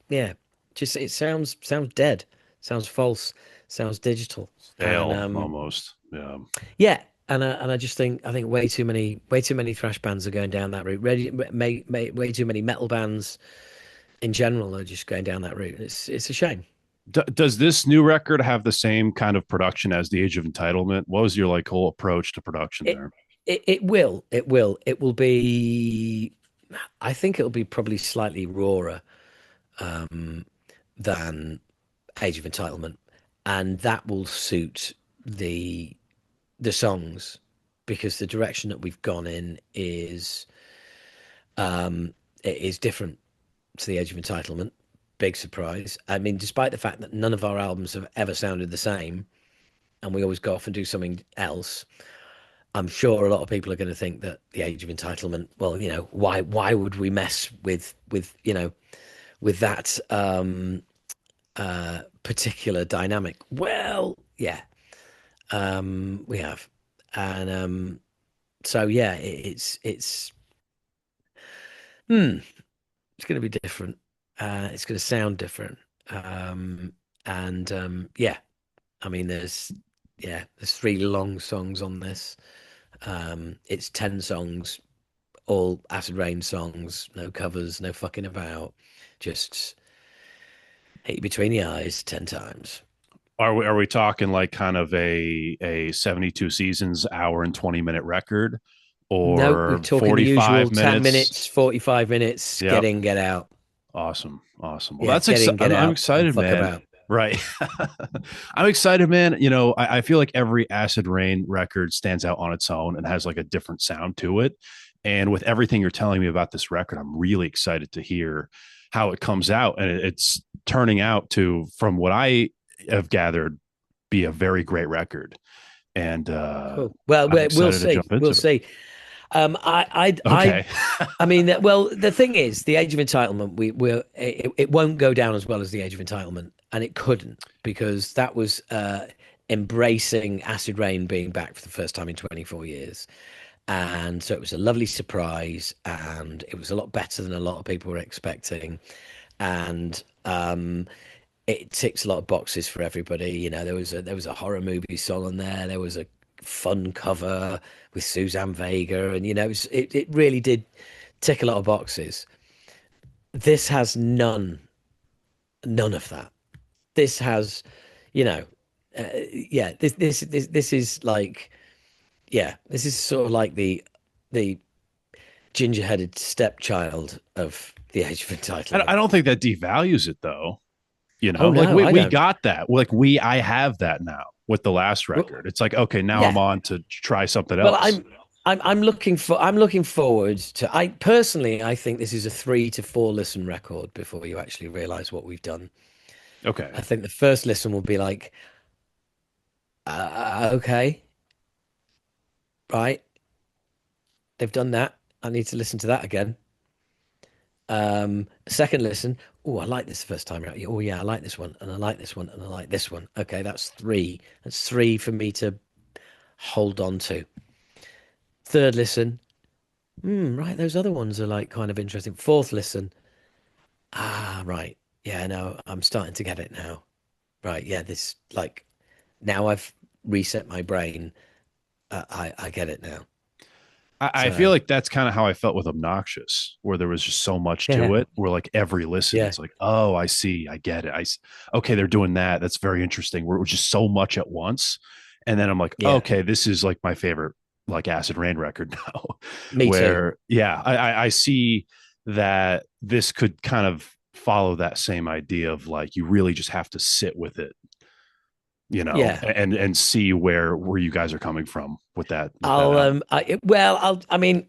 yeah. Just it sounds dead, sounds false, sounds digital, and Stale almost. Yeah. yeah, and I just think way too many thrash bands are going down that route. Way too many metal bands in general are just going down that route. It's a shame. Does this new record have the same kind of production as The Age of Entitlement? What was your like whole approach to production It there? it will be. I think it'll be probably slightly rawer than Age of Entitlement, and that will suit the the songs because the direction that we've gone in it is different to the Age of Entitlement. Big surprise. I mean, despite the fact that none of our albums have ever sounded the same, and we always go off and do something else, I'm sure a lot of people are going to think that the Age of Entitlement. Well, why would we mess with that particular dynamic? Well, yeah, we have, and so yeah, hmm, it's going to be different. It's going to sound different, and yeah, I mean, there's three long songs on this. It's 10 songs, all Acid Rain songs, no covers, no fucking about, just hit you between the eyes 10 times. Are we talking like kind of a 72 seasons hour and 20-minute record No, we're or talking the usual 45 10 minutes? minutes, 45 minutes, get Yep. in, get out. Awesome. Awesome. Well, Yeah, that's get in, get I'm out, and excited, fuck man. about. Right. I'm excited, man. I feel like every Acid Rain record stands out on its own and has like a different sound to it. And with everything you're telling me about this record, I'm really excited to hear how it comes out. And it's turning out to, from what I have gathered, be a very great record. And Cool. Well, I'm we'll excited to see. jump We'll into it. see. Okay. I mean, well, the thing is, the Age of Entitlement, it won't go down as well as the Age of Entitlement, and it couldn't because that was embracing Acid Rain being back for the first time in 24 years, and so it was a lovely surprise, and it was a lot better than a lot of people were expecting, and it ticks a lot of boxes for everybody. There was a horror movie song on there. There was a fun cover with Suzanne Vega, and it really did tick a lot of boxes. This has none of that. This has, you know, yeah. This is like, yeah. This is sort of like the ginger-headed stepchild of the Age of I Entitlement. don't think that devalues it though. Oh Like no, we I we don't. got that. I have that now with the last Well, record. It's like, okay, now I'm yeah. on to try something Well, else. I'm looking forward to. I personally, I think this is a 3 to 4 listen record before you actually realize what we've done. I Okay. think the first listen will be like, okay, right, they've done that. I need to listen to that again. Second listen, oh, I like this the first time out. Oh yeah, I like this one, and I like this one, and I like this one. Okay, that's three. That's three for me to hold on to. Third listen, right, those other ones are like kind of interesting. Fourth listen, right, yeah, no, I'm starting to get it now. Right, yeah, this like now I've reset my brain. I get it now. I feel So like that's kind of how I felt with Obnoxious, where there was just so much yeah, to it. Where like every listen, yeah, it's like, oh, I see, I get it. Okay, they're doing that. That's very interesting. Where it was just so much at once, and then I'm like, yeah. okay, this is like my favorite like Acid Rain record now. Me too. Where yeah, I see that this could kind of follow that same idea of like you really just have to sit with it, Yeah. and see where you guys are coming from with that I'll album. I mean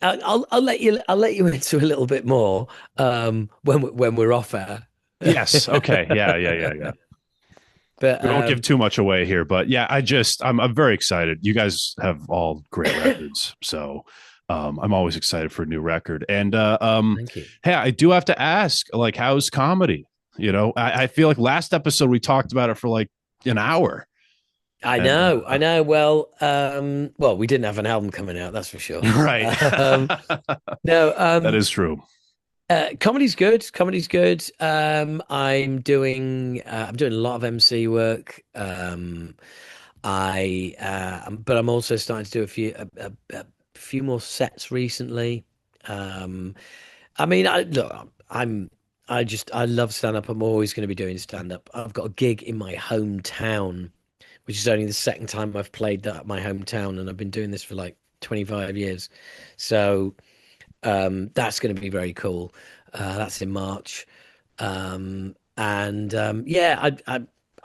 I'll let you into a little bit more when we're off air. Yes. Okay. Yeah. Yeah. Yeah. Yeah. But We won't give too much away here, but yeah, I'm very excited. You guys have all great records, so I'm always excited for a new record. And thank you. hey, I do have to ask, like, how's comedy? I feel like last episode we talked about it for like an hour, I and know, I know. Well, we didn't have an album coming out, that's for sure. right, Um, no, that is true. Comedy's good. Comedy's good. I'm doing a lot of MC work. But I'm also starting to do a few more sets recently. Um, I mean, I love stand up. I'm always going to be doing stand up. I've got a gig in my hometown, which is only the second time I've played that at my hometown, and I've been doing this for like 25 years. So that's going to be very cool. That's in March. Yeah,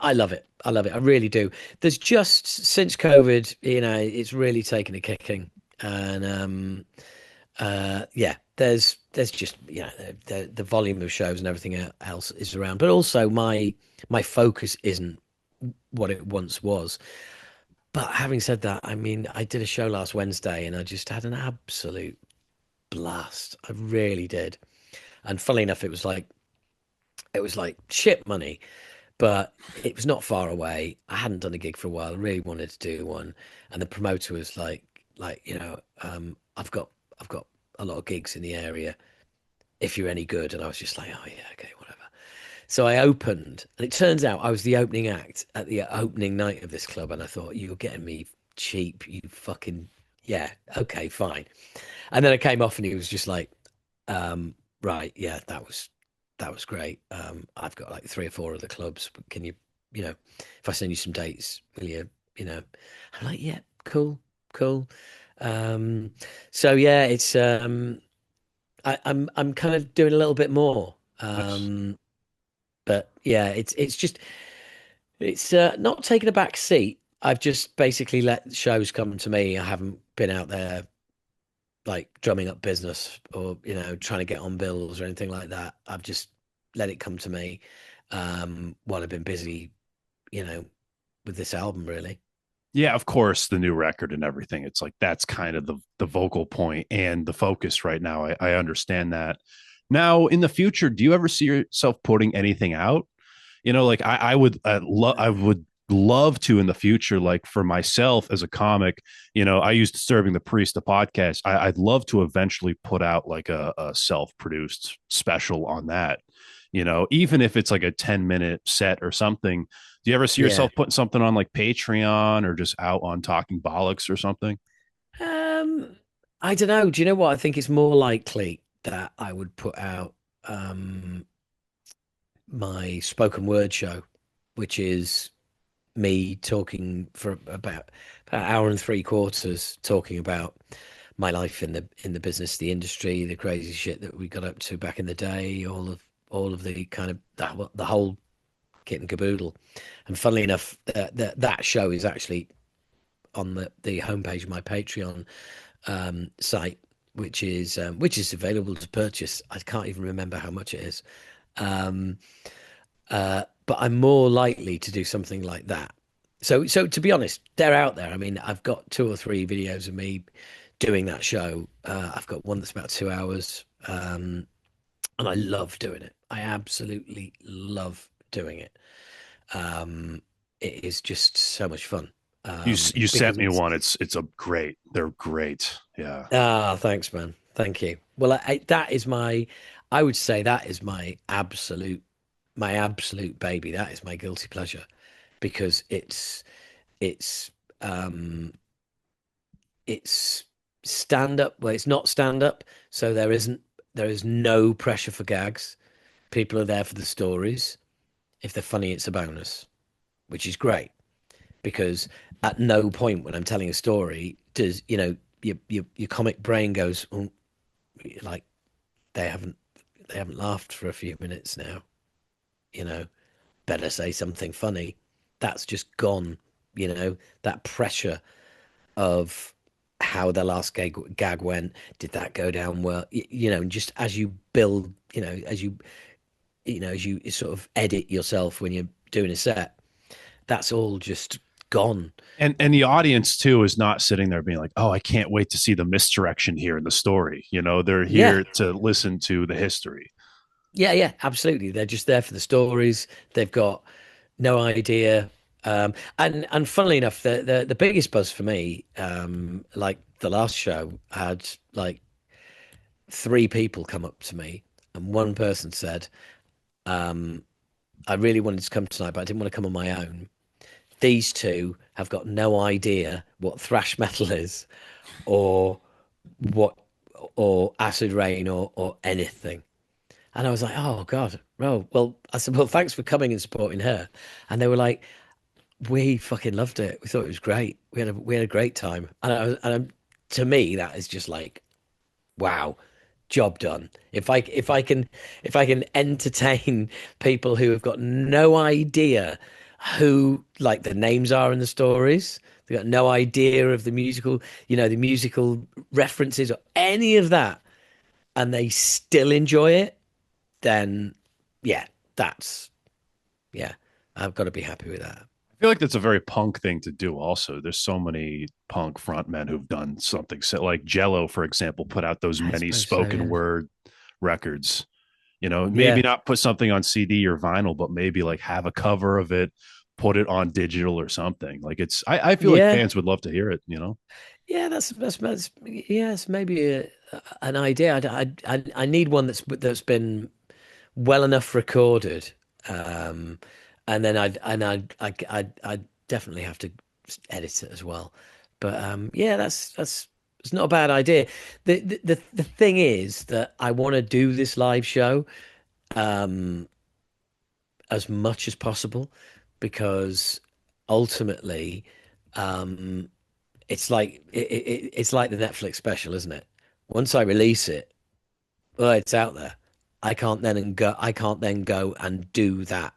I love it. I love it. I really do. There's just since COVID, it's really taken a kicking, and yeah, there's just the volume of shows and everything else is around, but also my focus isn't what it once was. But having said that, I mean, I did a show last Wednesday, and I just had an absolute blast. I really did. And funnily enough, it was like shit money, but it was not far away. I hadn't done a gig for a while. I really wanted to do one, and the promoter was like I've got a lot of gigs in the area if you're any good. And I was just like, oh yeah, okay, whatever. So I opened, and it turns out I was the opening act at the opening night of this club, and I thought, you're getting me cheap, you fucking yeah, okay, fine. And then I came off, and he was just like, right, yeah, that was great. I've got like three or four other clubs. Can if I send you some dates, will you know? I'm like, yeah, cool, cool. Um, so yeah, I'm kind of doing a little bit more. Nice. But yeah, it's not taking a back seat. I've just basically let shows come to me. I haven't been out there like drumming up business or trying to get on bills or anything like that. I've just let it come to me while I've been busy, you know, with this album really. Yeah, of course, the new record and everything. It's like that's kind of the vocal point and the focus right now. I understand that. Now, in the future, do you ever see yourself putting anything out? Like I would love to in the future, like for myself as a comic. I used Disturbing the Priest, the podcast. I'd love to eventually put out like a self-produced special on that. Even if it's like a 10-minute set or something. Do you ever see Yeah. yourself putting something on like Patreon or just out on Talking Bollocks or something? Um, I don't know. Do you know what? I think it's more likely that I would put out my spoken word show, which is me talking for about an hour and three quarters, talking about my life in the business, the industry, the crazy shit that we got up to back in the day, all of the kind of the whole kit and caboodle. And funnily enough, that show is actually on the homepage of my Patreon site, which is available to purchase. I can't even remember how much it is. Um, but I'm more likely to do something like that. So to be honest, they're out there. I mean, I've got two or three videos of me doing that show. I've got one that's about 2 hours, and I love doing it. I absolutely love doing it. Um, it is just so much fun. You Because sent me one. It's a great. They're great. Yeah. thanks, man. Thank you. Well, I would say that is my absolute baby. That is my guilty pleasure because it's um it's stand up. Well, it's not stand up, so there is no pressure for gags. People are there for the stories. If they're funny, it's a bonus, which is great because at no point when I'm telling a story does your comic brain goes, oh, like they haven't they haven't laughed for a few minutes now. You know, better say something funny. That's just gone. That pressure of how the last gag went. Did that go down well? And just as you build, as you sort of edit yourself when you're doing a set, that's all just gone. And the audience too is not sitting there being like, "Oh, I can't wait to see the misdirection here in the story." They're Yeah, here to listen to the history. yeah, yeah, absolutely. They're just there for the stories. They've got no idea. And funnily enough, the biggest buzz for me, like the last show, had like three people come up to me and one person said, um, I really wanted to come tonight, but I didn't want to come on my own. These two have got no idea what thrash metal is, or what, or acid rain, or anything. And I was like, oh God, well, I said, well, thanks for coming and supporting her. And they were like, we fucking loved it. We thought it was great. We had a great time. To me, that is just like, wow, job done. If I can entertain people who have got no idea who like the names are in the stories, they got no idea of the musical, the musical references or any of that, and they still enjoy it, then yeah, that's yeah, I've got to be happy with that. I feel like that's a very punk thing to do. Also, there's so many punk frontmen who've done something. So, like Jello, for example, put out those I many suppose so, spoken yeah. word records. Maybe Yeah, not put something on CD or vinyl, but maybe like have a cover of it, put it on digital or something. Like I feel like yeah, fans would love to hear it. yeah. That's yeah. It's maybe an idea. I need one that's been well enough recorded, um, and then I definitely have to edit it as well. But yeah, that's it's not a bad idea. The thing is that I want to do this live show as much as possible, because ultimately it's like the Netflix special, isn't it? Once I release it, well, it's out there. I can't then go and do that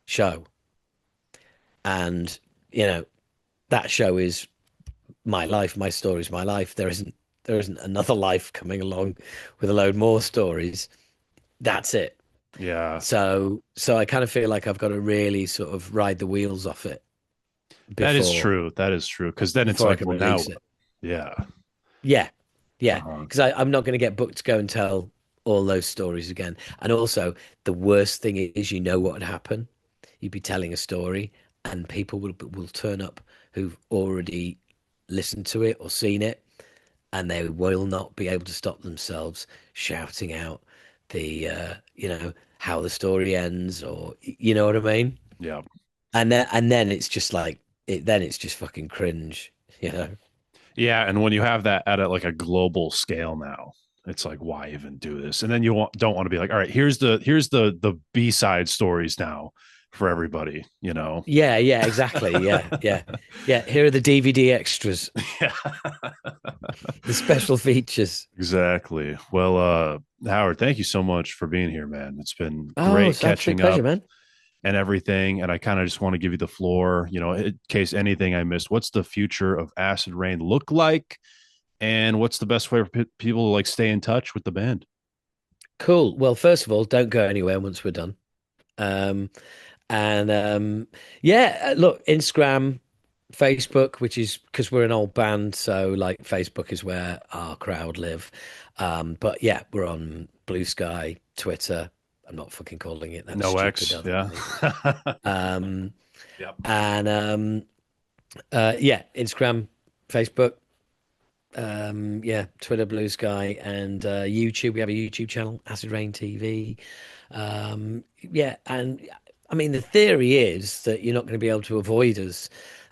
show. And, you know, that show is my life, my story is my life. There isn't another life coming along with a load more stories. That's it. Yeah, So I kind of feel like I've got to really sort of ride the wheels off it that is before true. That is true. Because then it's before I like, can well, now, release it. yeah, Yeah, yeah, uh, because I'm not going to get booked to go and tell all those stories again. And also, the worst thing is, what would happen? You'd be telling a story, and people will turn up who've already listened to it or seen it, and they will not be able to stop themselves shouting out how the story ends, or you know what I mean. yeah. And then it's just like then it's just fucking cringe, you know. Yeah, and when you have that at like a global scale now, it's like why even do this? And then don't want to be like, all right, here's the B-side stories now for everybody. Yeah, yeah, exactly. Yeah, yeah, yeah. Here are the DVD extras, Yeah. the special features. Exactly. Well, Howard, thank you so much for being here, man. It's been Oh, great it's an absolute catching pleasure, up man. and everything. And I kind of just want to give you the floor, in case anything I missed. What's the future of Acid Rain look like? And what's the best way for people to like stay in touch with the band? Cool. Well, first of all, don't go anywhere once we're done. Um, and yeah, look, Instagram, Facebook, which is because we're an old band, so like Facebook is where our crowd live. But yeah, we're on Blue Sky, Twitter. I'm not fucking calling it that No stupid X. other Yeah. thing. Um, Yep. and yeah, Instagram, Facebook, yeah, Twitter, Blue Sky, and YouTube. We have a YouTube channel, Acid Rain TV. Yeah, and I mean the theory is that you're not going to be able to avoid us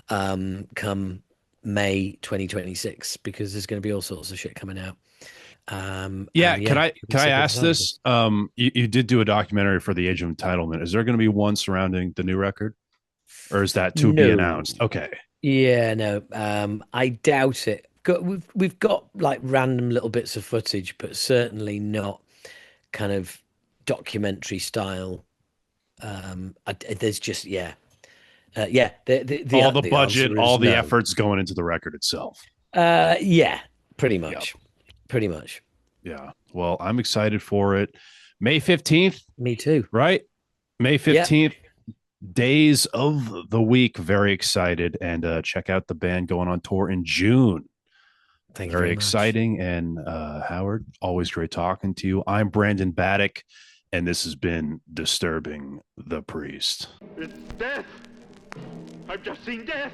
come May 2026, because there's going to be all sorts of shit coming out. Yeah. And Can yeah, I you'll be can I sick and ask tired of this? us. You did do a documentary for the Age of Entitlement. Is there going to be one surrounding the new record, or is that to be No, announced? Okay. yeah, no, I doubt it. We've got like random little bits of footage, but certainly not kind of documentary style. There's just yeah. All the The budget, answer all is the no. efforts going into the record itself. Yeah, pretty Yep. much, pretty much. Yeah. Well, I'm excited for it. May 15th, Me too. right? May Yeah. 15th, days of the week. Very excited. And check out the band going on tour in June. Thank you Very very much. exciting. And Howard, always great talking to you. I'm Brandon Battick, and this has been Disturbing the Priest. It's death! I've just seen death!